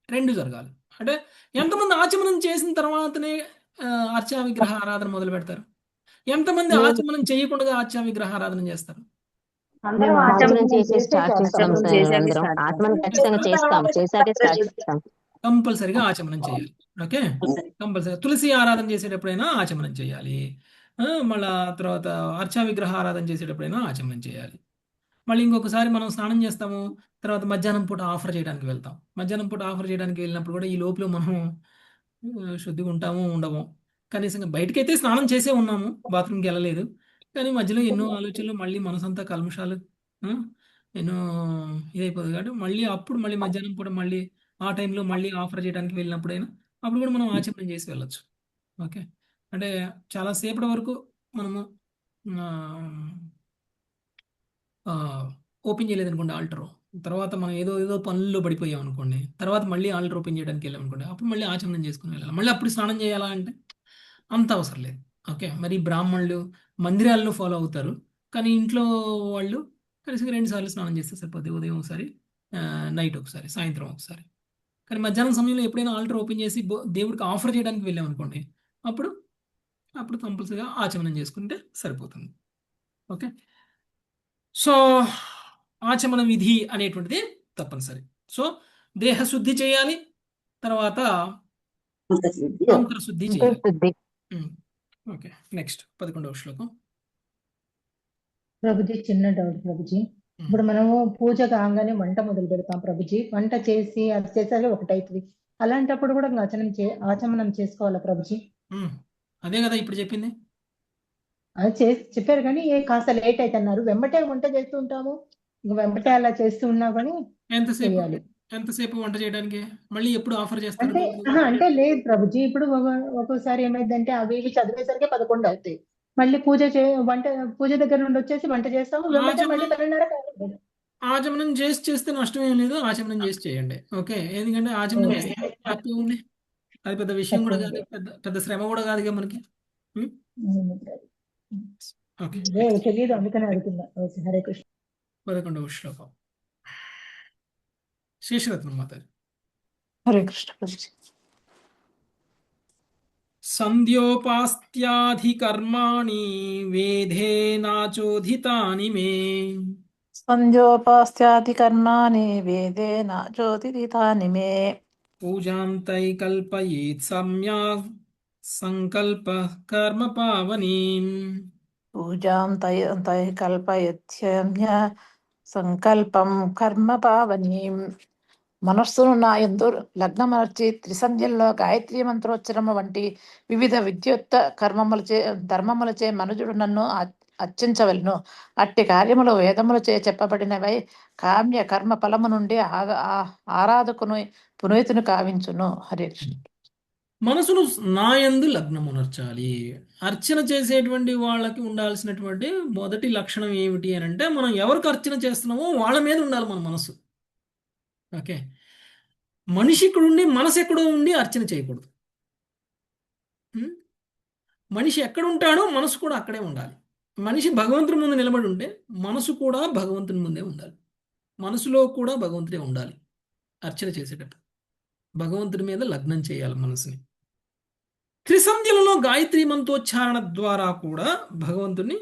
రెండు జరగాలి. అంటే ఎంతమంది ఆచమనం చేసిన తర్వాతనే అర్చా విగ్రహ ఆరాధన మొదలు పెడతారు? ఎంతమంది ఆచమనం చేయకుండా అర్చా విగ్రహ ఆరాధన చేస్తారు? కంపల్సరిగా ఆచమనం చేయాలి. Okay, compulsory. తులసి ఆరాధన చేసేటప్పుడైనా ఆచమనం చేయాలి. మళ్ళా తర్వాత అర్చా విగ్రహ ఆరాధన చేసేటప్పుడైనా ఆచమనం చేయాలి. మళ్ళీ ఇంకొకసారి మనం స్నానం చేస్తాము, తర్వాత మధ్యాహ్నం పూట ఆఫర్ చేయడానికి వెళ్తాం. మధ్యాహ్నం పూట ఆఫర్ చేయడానికి వెళ్ళినప్పుడు కూడా ఈ లోపల మనం శుద్ధిగా ఉంటాము ఉండము. కనీసంగా బయటకైతే స్నానం చేసే ఉన్నాము, బాత్రూమ్కి వెళ్ళలేదు, కానీ మధ్యలో ఎన్నో ఆలోచనలు, మళ్ళీ మనసంతా కల్మషాలు ఎన్నో ఇదైపోతుంది. కాబట్టి మళ్ళీ మధ్యాహ్నం పూట మళ్ళీ ఆ టైంలో మళ్ళీ ఆఫర్ చేయడానికి వెళ్ళినప్పుడైనా అప్పుడు కూడా మనం ఆచమనం చేసి వెళ్ళొచ్చు. ఓకే, అంటే చాలాసేపటి వరకు మనము ఓపెన్ చేయలేదనుకోండి ఆల్టర్, తర్వాత మనం ఏదో పనుల్లో పడిపోయాం అనుకోండి, తర్వాత మళ్ళీ ఆల్టర్ ఓపెన్ చేయడానికి వెళ్ళాం అనుకోండి, అప్పుడు మళ్ళీ ఆచమనం చేసుకుని వెళ్ళాలి. మళ్ళీ అప్పుడు స్నానం చేయాలా అంటే అంత అవసరం లేదు. ఓకే, మరి బ్రాహ్మణులు మందిరాల్లో ఫాలో అవుతారు, కానీ ఇంట్లో వాళ్ళు కనీసం 2 సార్లు స్నానం చేస్తే సరిపోద్ది. ఉదయం ఒకసారి, నైట్ ఒకసారి, సాయంత్రం ఒకసారి. కానీ మధ్యాహ్నం సమయంలో ఎప్పుడైనా ఆల్టర్ ఓపెన్ చేసి దేవుడికి ఆఫర్ చేయడానికి వెళ్ళామనుకోండి, అప్పుడు అప్పుడు కంపల్సరీగా ఆచమనం చేసుకుంటే సరిపోతుంది. ఓకే, సో ఆచమన విధి అనేటువంటిది తప్పనిసరి. సో దేహ శుద్ధి చేయాలి, తర్వాత అంతర శుద్ధి చేయాలి. ఓకే, నెక్స్ట్ 11వ శ్లోకం. ప్రభుజీ చిన్న డౌట్ ప్రభుజీ. ఇప్పుడు మనము పూజ కాగానే వంట మొదలు పెడతాం ప్రభుజీ. వంట చేసి అది చేసేది ఒకటైతుంది. అలాంటప్పుడు కూడా ఆచమనం చేసుకోవాలా ప్రభుజీ? అదే కదా ఇప్పుడు చెప్పింది. అది చెప్పారు కానీ కాస్త లేట్ అయితే అన్నారు. వెంబటే వంట చేస్తూ ఉంటాము, ఇంక వెంబటే అలా చేస్తూ ఉన్నా కానీ చేయాలి. ఎంతసేపు వంట చేయడానికి? మళ్ళీ ఎప్పుడు ఆఫర్ చేస్తారు? అంటే లేదు ప్రభుజీ, ఇప్పుడు ఒక్కోసారి ఏమైందంటే అవి ఇవి చదివేసరికి 11 అవుతాయి. మళ్ళీ పూజ దగ్గర నుండి వచ్చేసి వంట చేస్తాము, వెంబటే మళ్ళీ 12:30. ఆచమనం చేస్తే నష్టం ఏం లేదు, ఆచమనం చేసి చేయండి. ఓకే, ఎందుకంటే ఆచమనం తప్పే ఉంది, అది పెద్ద విషయం కూడా కాదు, పెద్ద శ్రమ కూడా కాదుగా మనకి. ఓకే, తెలియదు అందుకనే అడుగుతున్నా. హరే కృష్ణ. 11వ శ్లోకం. శేషరత్నం మాతాజీ. హరే కృష్ణ. సంధ్యోపాస్త్యాధికర్మాణి వేదేనాచోదితాని మే. సంధ్యోపాస్త్యాది కర్మాణి వేదేన చోదితాని మే. పూజాంతై కల్పయేత్ సమ్యాక్ సంకల్ప కర్మ పావనీం. పూజాం తై కల్పయత్యమ్య సంకల్పం కర్మ పావనీం. మనస్సును నా యందు లగ్నమర్చి త్రిసంధ్యల్లో గాయత్రీ మంత్రోచ్చరము వంటి వివిధ విద్యుక్త ధర్మములచే మనుజుడు నన్ను అర్చించవలెను. అట్టి కార్యములు వేదములచే చెప్పబడినవై కామ్య కర్మ ఫలము నుండి ఆరాధకును పునీతును కావించును. హరే కృష్ణ. మనసును నాయందు లగ్నమునర్చాలి. అర్చన చేసేటువంటి వాళ్ళకి ఉండాల్సినటువంటి మొదటి లక్షణం ఏమిటి అని అంటే, మనం ఎవరికి అర్చన చేస్తున్నామో వాళ్ళ మీద ఉండాలి మన మనసు. ఓకే, మనిషి ఇక్కడ ఉండి మనసు ఎక్కడో ఉండి అర్చన చేయకూడదు. మనిషి ఎక్కడ ఉంటాడో మనసు కూడా అక్కడే ఉండాలి. మనిషి భగవంతుని ముందు నిలబడి ఉంటే మనసు కూడా భగవంతుని ముందే ఉండాలి. మనసులో కూడా భగవంతుడే ఉండాలి. అర్చన చేసేటప్పుడు భగవంతుడి మీద లగ్నం చేయాలి మనసుని. త్రిసంధ్యలలో గాయత్రీ మంత్రోచ్చారణ ద్వారా కూడా భగవంతుని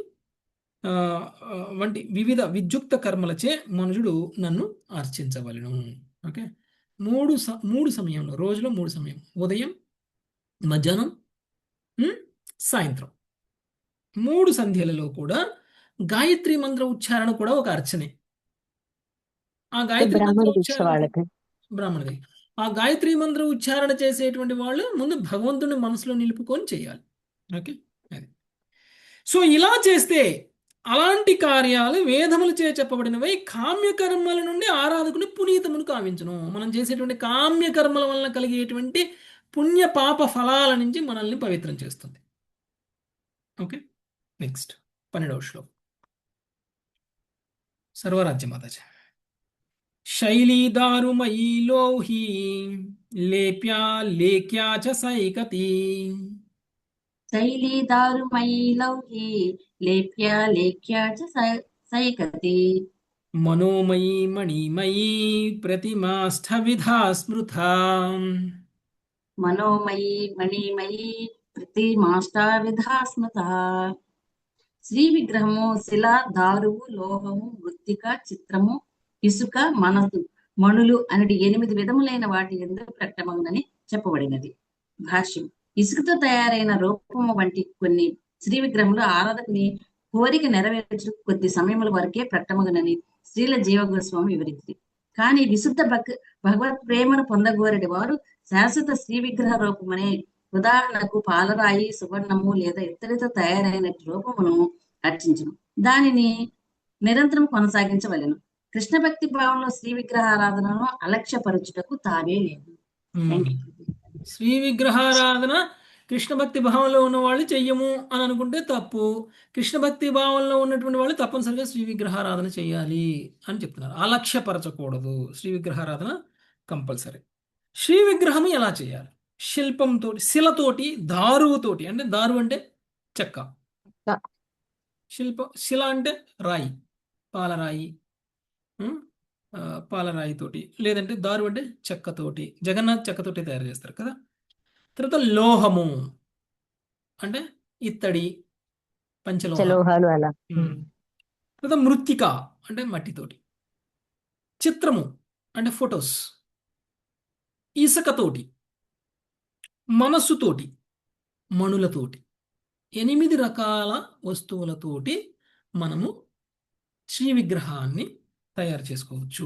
వంటి వివిధ విద్యుక్త కర్మలచే మనుషుడు నన్ను అర్చించవలెను. ఓకే, మూడు సమయంలో, రోజులో 3 సమయం, ఉదయం, మధ్యాహ్నం, సాయంత్రం, 3 సంధ్యలలో కూడా గాయత్రీ మంత్ర ఉచ్చారణ కూడా ఒక అర్చనే. ఆ గాయత్రీ మంత్ర ఉచ్చారణ బ్రాహ్మణుడి, ఆ గాయత్రీ మంత్ర ఉచ్చారణ చేసేటువంటి వాళ్ళు ముందు భగవంతుని మనసులో నిలుపుకొని చేయాలి. ఓకే, అది. సో ఇలా చేస్తే అలాంటి కార్యాలు వేదములచే చెప్పబడినవై కామ్యకర్మల నుండి ఆరాధకుని పునీతమును కావించును. మనం చేసేటువంటి కామ్యకర్మల వలన కలిగేటువంటి పుణ్య పాప ఫలాల నుంచి మనల్ని పవిత్రం చేస్తుంది. ఓకే, నెక్స్ట్ 12వ శ్లోకం. సర్వరాజ్య మాతాజీ. శైలీదారుమయీ లోహి లేప్యా లేఖ్యా చ సైకతి. శైలీదారుమయీ లౌహి లేప్యా లేఖ్యా చ సైకతి. మనోమయీ మణిమయీ ప్రతిమాష్ఠవిధా స్మృతా. మనోమయీ మణిమయీ ప్రతిమాష్టావిధా స్మృతా. శ్రీ విగ్రహము, శిల, దారువు, లోహము, మృత్తిక, చిత్రము, ఇసుక, మనసు, మణులు అనేది 8 విధములైన వాటి యందు ప్రకటమగునని చెప్పబడినది. భాష్యం. ఇసుకతో తయారైన రూపము వంటి కొన్ని శ్రీ విగ్రహములు ఆరాధకుని కోరిక నెరవేర్చు కొద్ది సమయముల వరకే ప్రకటమగునని శ్రీల జీవగోస్వామి వివరించింది. కానీ విశుద్ధ భగవత్ ప్రేమను పొందగోరడి వారు శాశ్వత శ్రీ విగ్రహ రూపమనే, ఉదాహరణకు పాలరాయి, సువర్ణము లేదా ఇత్తడితో తయారైన రూపమును అర్చించను. దానిని నిరంతరం కొనసాగించవలెను. కృష్ణ భక్తి భావంలో శ్రీ విగ్రహారాధనను అలక్ష్యపరచుటకు తావే లేదు. శ్రీ విగ్రహారాధన కృష్ణ భక్తి భావంలో ఉన్న వాళ్ళు చెయ్యము అని అనుకుంటే తప్పు. కృష్ణ భక్తి భావంలో ఉన్నటువంటి వాళ్ళు తప్పనిసరిగా శ్రీ విగ్రహారాధన చేయాలి అని చెప్తున్నారు. అలక్ష్యపరచకూడదు. శ్రీ విగ్రహారాధన కంపల్సరీ. శ్రీ విగ్రహం ఎలా చేయాలి? శిల్పంతో, శిలతోటి, దారువుతోటి. అంటే దారు అంటే చెక్క. శిల అంటే రాయి, పాలరాయి. ఉం? పాలరాయితోటి, లేదంటే దారు అంటే చెక్కతోటి. జగన్నాథ్ చెక్కతోటి తయారు చేస్తారు కదా. తర్వాత లోహము అంటే ఇత్తడి, పంచలోహ. చలోహాలు అలా. తర్వాత మృత్తిక అంటే మట్టితోటి. చిత్రము అంటే ఫొటోస్. ఇసుకతోటి, మనస్సుతోటి, మణులతోటి. 8 రకాల వస్తువులతోటి మనము శ్రీ విగ్రహాన్ని తయారు చేసుకోవచ్చు.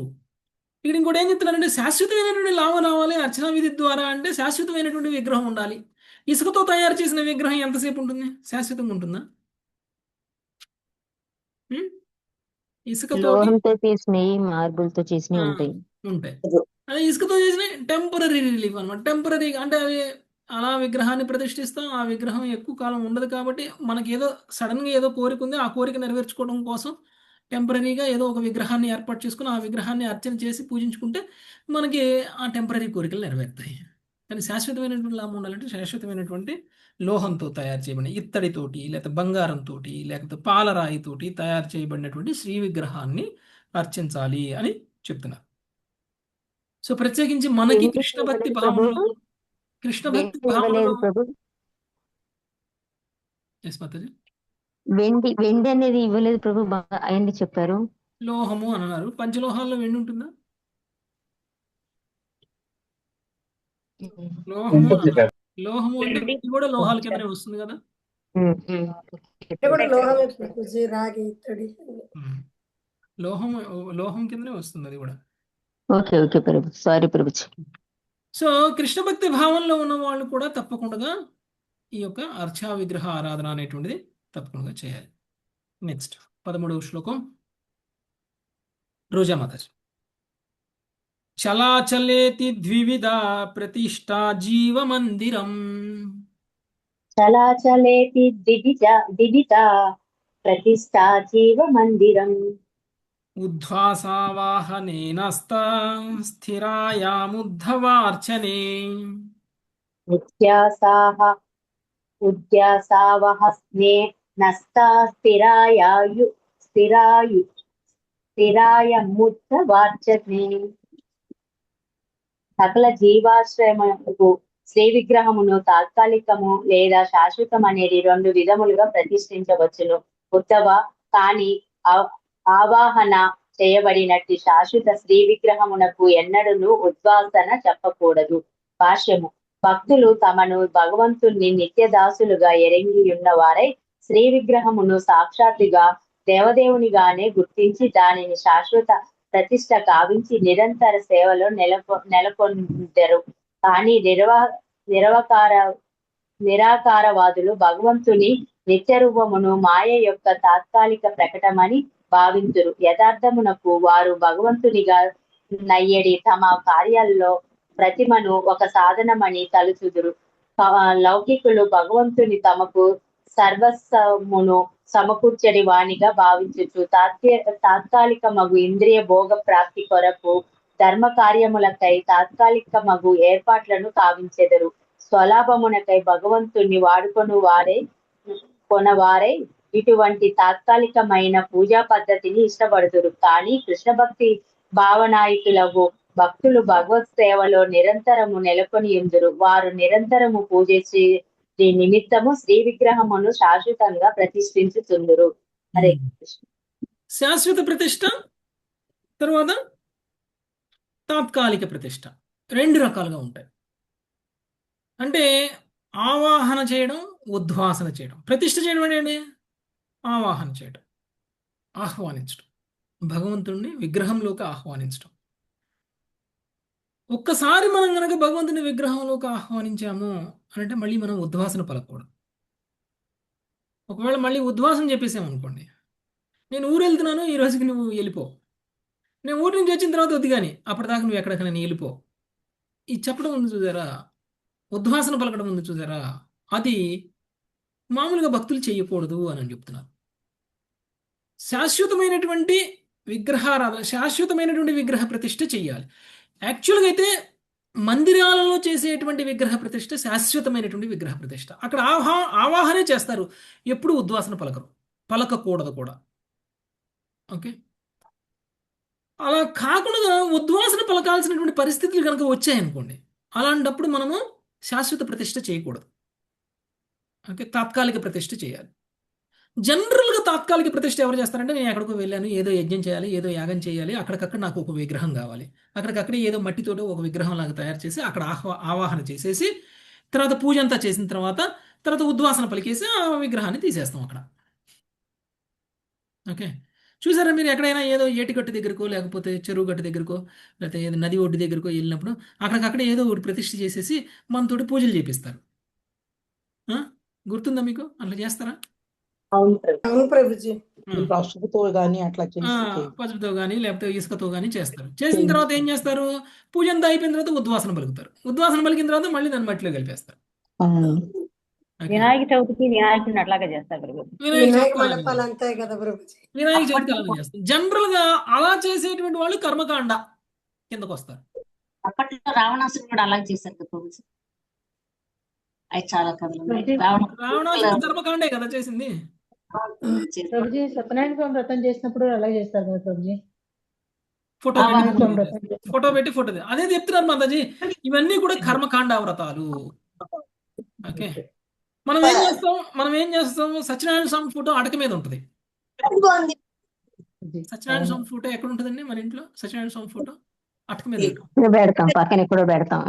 ఇక్కడ ఇంకోటి ఏం చెప్తున్నారంటే శాశ్వతమైనటువంటి లాభం రావాలి అర్చనా విధి ద్వారా అంటే శాశ్వతమైనటువంటి విగ్రహం ఉండాలి. ఇసుకతో తయారు చేసిన విగ్రహం ఎంతసేపు ఉంటుంది? శాశ్వతంగా ఉంటుందా? ఇసుకతో లోహంతో చేసినవి, మార్బుల్తో చేసినవి ఉంటాయి. ఉంటాయి. అదే ఇసుకతో చేసిన టెంపరీ రిలీఫ్ అనమాట. టెంపరీ అంటే అవి అలా విగ్రహాన్ని ప్రతిష్ఠిస్తాం. ఆ విగ్రహం ఎక్కువ కాలం ఉండదు కాబట్టి మనకి ఏదో సడన్గా ఏదో కోరిక ఉంది, ఆ కోరిక నెరవేర్చుకోవడం కోసం టెంపరీగా ఏదో ఒక విగ్రహాన్ని ఏర్పాటు చేసుకుని ఆ విగ్రహాన్ని అర్చన చేసి పూజించుకుంటే మనకి ఆ టెంపరీ కోరికలు నెరవేరుతాయి. కానీ శాశ్వతమైనటువంటి లాభం ఉండాలంటే శాశ్వతమైనటువంటి లోహంతో తయారు చేయబడిన ఇత్తడితోటి, లేకపోతే బంగారంతో, లేకపోతే పాలరాయితోటి తయారు చేయబడినటువంటి శ్రీ విగ్రహాన్ని అర్చించాలి అని చెప్తున్నారు. సో ప్రత్యేకించి మనకి కృష్ణ భక్తి భావంలో వెండి అనేది ఇవ్వలేదు ప్రభు, బాగా అయింది చెప్పారు. లోహము అని అన్నారు. పంచలోహాల్లో వెండి ఉంటుందా? లోహము అన్నారు. లోహము అంటే వెండి కూడా లోహాల కిందనే వస్తుంది కదా. ఇది కూడా లోహమే ప్రభుజీ, రాగి, ఇత్తడి. లోహం కిందనే వస్తుంది అది కూడా. ఓకే ఓకే ప్రభు, సారీ ప్రభుజీ. సో కృష్ణ భక్తి భావంలో ఉన్న వాళ్ళు కూడా తప్పకుండా ఈ యొక్క అర్చా విగ్రహ ఆరాధన అనేటువంటిది తప్పకుండా చేయాలి. నెక్స్ట్ 13వ శ్లోకం రోజా మాతాజీ. చలాచలేతి ద్వివిధ ప్రతిష్టా జీవ మందిరం. చలాచలేతి ద్వివిధ ప్రతిష్టా జీవ మందిరం. ఉద్ధ్వాసావాహనేనస్త స్థిరాయాముద్ధవార్చనే. ఉద్యాసావహస్నే నస్తా స్థిరాయముద్ధవార్చనే. సకల జీవాశ్రయములకు శ్రీ విగ్రహమును తాత్కాలికము లేదా శాశ్వతం అనేది 2 విధములుగా ప్రతిష్ఠించవచ్చును. ఉత్తవ కానీ ఆవాహన చేయబడినట్టి శాశ్వత శ్రీ విగ్రహమునకు ఎన్నడూను ఉద్వాసన చెప్పకూడదు. భాష్యము. భక్తులు తమను భగవంతుణ్ణి నిత్యదాసులుగా ఎరంగి ఉన్న వారై శ్రీ విగ్రహమును సాక్షాత్తుగా దేవదేవునిగానే గుర్తించి దానిని శాశ్వత ప్రతిష్ట కావించి నిరంతర సేవలో నెలకొందరు. కానీ నిరాకారవాదులు భగవంతుని నిత్య రూపమును మాయ యొక్క తాత్కాలిక ప్రకటమని భావింతురు. యథార్థమునకు వారు భగవంతునిగా నయ్యడి తమ కార్యాల్లో ప్రతిమను ఒక సాధనమని తలుచుదురు. లౌకికులు భగవంతుని తమకు సర్వస్వమును సమకూర్చడి వానిగా భావించుచు తాత్కాలిక మగు ఇంద్రియ భోగ ప్రాప్తి కొరకు ధర్మ కార్యములకై తాత్కాలిక మగు ఏర్పాట్లను కావించెదరు. స్వలాభమునకై భగవంతుణ్ణి కొనవారై ఇటువంటి తాత్కాలికమైన పూజా పద్ధతిని ఇష్టపడుతురు. కానీ కృష్ణ భక్తి భావనాయుతులకు భక్తులు భగవత్ సేవలో నిరంతరము నెలకొని ఉందురు. వారు నిరంతరము పూజించి నిమిత్తము శ్రీ విగ్రహమును శాశ్వతంగా ప్రతిష్ఠించుతుందురు. హరే కృష్ణ. శాశ్వత ప్రతిష్ట, తర్వాత తాత్కాలిక ప్రతిష్ట 2 రకాలుగా ఉంటాయి. అంటే ఆవాహన చేయడం, ఉద్వాసన చేయడం. ప్రతిష్ఠ చేయడం అంటే ఆవాహన చేయడం, ఆహ్వానించడం, భగవంతుడిని విగ్రహంలోకి ఆహ్వానించడం. ఒక్కసారి మనం కనుక భగవంతుని విగ్రహంలోకి ఆహ్వానించాము అంటే మళ్ళీ మనం ఉద్వాసన పలకూడదు. ఒకవేళ మళ్ళీ ఉద్వాసన చెప్పేసామనుకోండి, నేను ఊరు వెళ్తున్నాను, ఈ రోజుకి నువ్వు వెళ్ళిపో, నేను ఊరి నుంచి వచ్చిన తర్వాత వద్దు కానీ అప్పటిదాకా నువ్వు ఎక్కడికైనా నేను వెళ్ళిపో, ఈ చెప్పడం ఉంది చూసారా, ఉద్వాసన పలకడం ఉంది చూసారా, అది మామూలుగా భక్తులు చేయకూడదు అని చెప్తున్నారు. శాశ్వతమైనటువంటి విగ్రహారాధన, శాశ్వతమైనటువంటి విగ్రహ ప్రతిష్ఠ చెయ్యాలి. యాక్చువల్గా అయితే మందిరాలలో చేసేటువంటి విగ్రహ ప్రతిష్ఠ శాశ్వతమైనటువంటి విగ్రహ ప్రతిష్ఠ. అక్కడ ఆవాహనే చేస్తారు, ఎప్పుడు ఉద్వాసన పలకకూడదు కూడా. ఓకే, అలా కాకుండా ఉద్వాసన పలకాల్సినటువంటి పరిస్థితులు కనుక వచ్చాయనుకోండి, అలాంటప్పుడు మనము శాశ్వత ప్రతిష్ఠ చేయకూడదు. ఓకే, తాత్కాలిక ప్రతిష్ఠ చేయాలి. జనరల్గా తాత్కాలిక ప్రతిష్ఠ ఎవరు చేస్తారంటే, నేను ఎక్కడికో వెళ్ళాను, ఏదో యజ్ఞం చేయాలి, ఏదో యాగం చేయాలి, అక్కడికక్కడ నాకు ఒక విగ్రహం కావాలి, అక్కడికక్కడే ఏదో మట్టితోటి ఒక విగ్రహం లాగా తయారు చేసి అక్కడ ఆవాహన చేసేసి తర్వాత పూజ అంతా చేసిన తర్వాత ఉద్వాసన పలికేసి ఆ విగ్రహాన్ని తీసేస్తాం అక్కడ. ఓకే, చూసారా మీరు ఎక్కడైనా ఏదో ఏటిగట్టు దగ్గరకో లేకపోతే చెరువు గట్టు దగ్గరకో లేకపోతే ఏదో నది ఒడ్డు దగ్గరకో వెళ్ళినప్పుడు అక్కడికక్కడే ఏదో ఒకటి ప్రతిష్ఠ చేసేసి మనతోటి పూజలు చేపిస్తారు. గుర్తుందా మీకు? అట్లా చేస్తారా? అవును ప్రభుజీ. పసుపుతో గాని అట్లా చేసి పసుపుతో కానీ లేకపోతే ఇసుకతో కానీ చేస్తారు. చేసిన తర్వాత ఏం చేస్తారు? పూజ అంతా అయిపోయిన తర్వాత ఉద్వాసన పలుకుతారు. ఉద్వాసన పలికిన తర్వాత మళ్ళీ దాన్ని మట్టిలో కలిపేస్తారు. వినాయక చవితికి వినాయకుడిని అట్లాగే చేస్తారు వినాయక మండపాలు అంతాయి కదా ప్రభుజీ. వినాయక చవితికి అలానే చేస్తారు. జనరల్ గా అలా చేసేటువంటి వాళ్ళు కర్మకాండ కిందకు వస్తారు. అప్పట్లో రావణాసురుడు కూడా అలాగే చేశారు కదా ప్రభుజీ. అవి చాలా కథలు ఉన్నాయి. రావణాసురుడు కర్మకాండే కదా చేసింది. ప్రభుజీ సత్యనారాయణ స్వామి వ్రతం చేసినప్పుడు అలా చేస్తారు కదా ప్రభుజీ. ఫోటో పెట్టి ఫోటో అదే చెప్తున్నారు మాతాజీ. ఇవన్నీ కూడా కర్మకాండ వ్రతాలు. ఓకే, మనం ఏం చేస్తాం సత్యనారాయణ స్వామి ఫోటో అటక మీద ఉంటుంది. సత్యనారాయణ స్వామి ఫోటో ఎక్కడ ఉంటుందండి మన ఇంట్లో? సత్యనారాయణ స్వామి ఫోటో అటక మీద పెడతాం, పక్కన కూడా పెడతాం.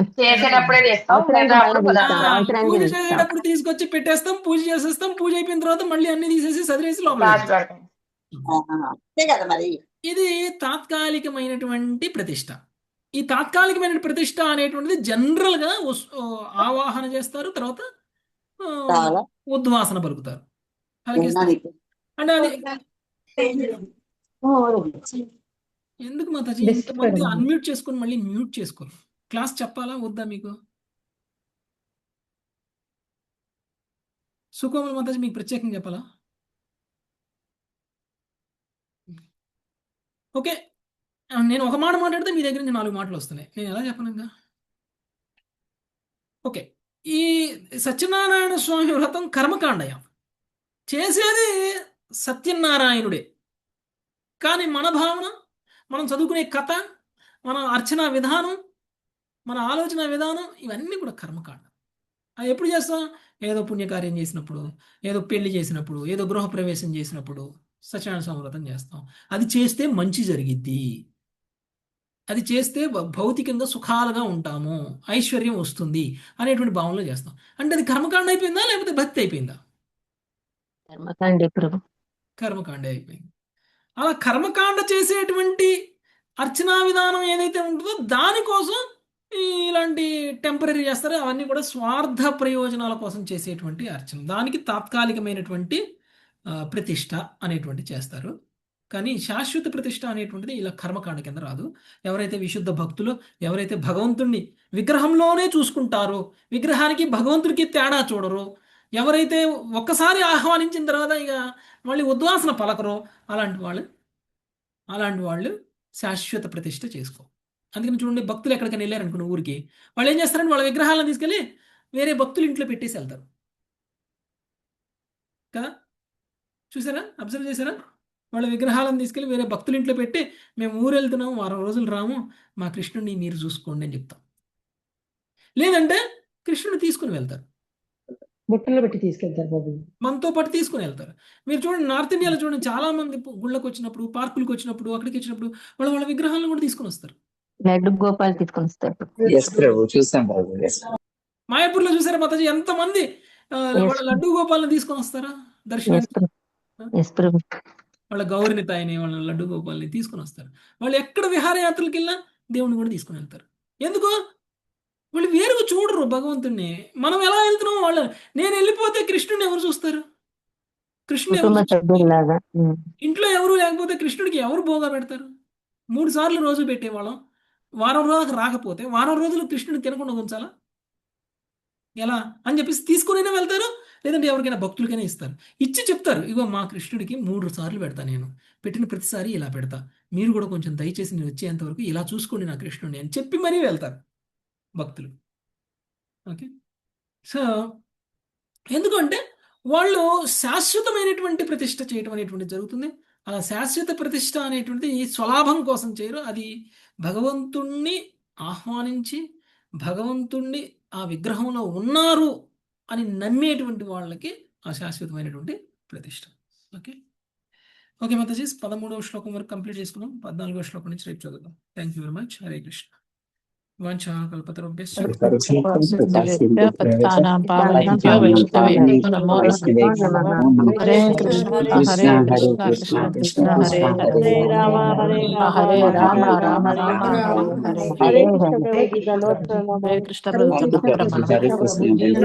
పూజ చేసేటప్పుడు తీసుకొచ్చి పెట్టేస్తాం, పూజ చేసేస్తాం. పూజ అయిపోయిన తర్వాత మళ్ళీ అన్ని తీసేసి సదిరేసి లోపల. ఇది తాత్కాలికమైనటువంటి ప్రతిష్ట. ఈ తాత్కాలికమైన ప్రతిష్ట అనేటువంటిది జనరల్ గా ఆవాహన చేస్తారు, తర్వాత ఉద్వాసన పలుకుతారు. అంటే అది ఎందుకు మాతాజీ ఇంతమంది అన్మ్యూట్ చేసుకొని మళ్ళీ మ్యూట్ చేసుకోరు? క్లాస్ చెప్పాలా వద్దా మీకు? సుకోమల మాతాజీ మీకు ప్రత్యేకంగా చెప్పాలా? ఓకే, నేను ఒక మాట మాట్లాడితే మీ దగ్గర నుంచి 4 మాటలు వస్తున్నాయి. నేను ఎలా చెప్పను ఇంకా? ఓకే, ఈ సత్యనారాయణ స్వామి వ్రతం కర్మకాండయం చేసేది సత్యనారాయణుడే. కానీ మన భావన, మనం చదువుకునే కథ, మన అర్చన విధానం, మన ఆలోచన విధానం ఇవన్నీ కూడా కర్మకాండ. అది ఎప్పుడు చేస్తాం? ఏదో పుణ్యకార్యం చేసినప్పుడు, ఏదో పెళ్లి చేసినప్పుడు, ఏదో గృహప్రవేశం చేసినప్పుడు సత్యనారాయణ స్వామి వ్రతం చేస్తాం. అది చేస్తే మంచి జరిగిద్ది, అది చేస్తే భౌతికంగా సుఖాలుగా ఉంటాము, ఐశ్వర్యం వస్తుంది అనేటువంటి భావనలో చేస్తాం. అంటే అది కర్మకాండ అయిపోయిందా లేకపోతే భక్తి అయిపోయిందా? కర్మకాండే అయిపోయింది. అలా కర్మకాండ చేసేటువంటి అర్చనా విధానం ఏదైతే ఉంటుందో దానికోసం ఇలాంటి టెంపరీ చేస్తారో అవన్నీ కూడా స్వార్థ ప్రయోజనాల కోసం చేసేటువంటి అర్చన. దానికి తాత్కాలికమైనటువంటి ప్రతిష్ట అనేటువంటి చేస్తారు. కానీ శాశ్వత ప్రతిష్ట అనేటువంటిది ఇలా కర్మకాండ కింద రాదు. ఎవరైతే విశుద్ధ భక్తులు, ఎవరైతే భగవంతుణ్ణి విగ్రహంలోనే చూసుకుంటారో, విగ్రహానికి భగవంతుడికి తేడా చూడరు, ఎవరైతే ఒక్కసారి ఆహ్వానించిన తర్వాత ఇక మళ్ళీ ఉద్వాసన పలకరో అలాంటి వాళ్ళు శాశ్వత ప్రతిష్ట చేసుకో. అందుకని చూడండి, భక్తులు ఎక్కడికైనా వెళ్ళారనుకున్న ఊరికి, వాళ్ళు ఏం చేస్తారంటే వాళ్ళ విగ్రహాలను తీసుకెళ్ళి వేరే భక్తులు ఇంట్లో పెట్టేసి వెళ్తారు కదా. చూసారా? అబ్జర్వ్ చేశారా? వాళ్ళ విగ్రహాలను తీసుకెళ్ళి వేరే భక్తుల ఇంట్లో పెట్టి, మేము ఊరు వెళ్తున్నాము, 10 రోజులు రాము, మా కృష్ణుడిని మీరు చూసుకోండి అని చెప్తాం. లేదంటే కృష్ణుడిని తీసుకుని వెళ్తారు, బుట్టలో పెట్టి తీసుకెళ్తారు బాబు, మనతో పాటు తీసుకుని వెళ్తారు. మీరు చూడండి, నార్త్ ఇండియాలో చూడండి, చాలా మంది గుళ్ళకు వచ్చినప్పుడు, పార్కులకు వచ్చినప్పుడు, అక్కడికి వచ్చినప్పుడు వాళ్ళ విగ్రహాలను కూడా తీసుకుని వస్తారు. లడ్డు గోపాల్ తీసుకొని వస్తారు. మాయాపూర్లో చూసారా మాతాజీ ఎంతమంది వాళ్ళ లడ్డు గోపాలను తీసుకొని వస్తారా దర్శనానికి? వాళ్ళ గౌరిని తాయిని, వాళ్ళ లడ్డు గోపాలని తీసుకుని వస్తారు. వాళ్ళు ఎక్కడ విహారయాత్రలకు వెళ్ళినా దేవుని కూడా తీసుకుని వెళ్తారు. ఎందుకు? వాళ్ళు వేరుగా చూడరు భగవంతుడిని. మనం ఎలా వెళ్తున్నాం వాళ్ళు. నేను వెళ్ళిపోతే కృష్ణుడిని ఎవరు చూస్తారు? కృష్ణుడు ఇంట్లో ఎవరు లేకపోతే కృష్ణుడికి ఎవరు భోగా పెడతారు? 3 సార్లు రోజు పెట్టేవాళ్ళం, వారం రోజులకు రాకపోతే వారం రోజులు కృష్ణుడిని తినకుండా ఉంచాలా? ఎలా అని చెప్పేసి తీసుకునైనా వెళ్తారు, లేదంటే ఎవరికైనా భక్తులకైనా ఇస్తారు. ఇచ్చి చెప్తారు, ఇగో మా కృష్ణుడికి 3 సార్లు పెడతా, నేను పెట్టిన ప్రతిసారి ఇలా పెడతా, మీరు కూడా కొంచెం దయచేసి నేను వచ్చేంత వరకు ఇలా చూసుకోండి నా కృష్ణుడిని అని చెప్పి మరీ వెళ్తారు. భక్తులు. ఓకే, సో ఎందుకంటే వాళ్ళు శాశ్వతమైనటువంటి ప్రతిష్ట చేయటం అనేటువంటిది జరుగుతుంది. ఆ శాశ్వత ప్రతిష్ట అనేటువంటిది స్వలాభం కోసం చేయరు, అది భగవంతుణ్ణి ఆహ్వానించి భగవంతుణ్ణి ఆ విగ్రహంలో ఉన్నారు అని నమ్మేటువంటి వాళ్ళకి ఆ శాశ్వతమైనటువంటి ప్రతిష్ట. ఓకే ఓకే మాతాజీ, 13వ శ్లోకం వరకు కంప్లీట్ చేసుకున్నాం. 14వ శ్లోకం నుంచి రేపు చదువుదాం. Thank you very much. Hare Krishna. వాంఛాకల్పతరుభ్యశ్చ పతితానాం పావనేభ్యో వైష్ణవేభ్యో నమో నమః. హరే కృష్ణ హరే కృష్ణ కృష్ణ కృష్ణ హరే హరే, హరే రామ హరే రామ రామ రామ హరే హరే. హరే కృష్ణ ప్రభుజీ ధన్యవాదాలు. హరే కృష్ణ ప్రభుజీ.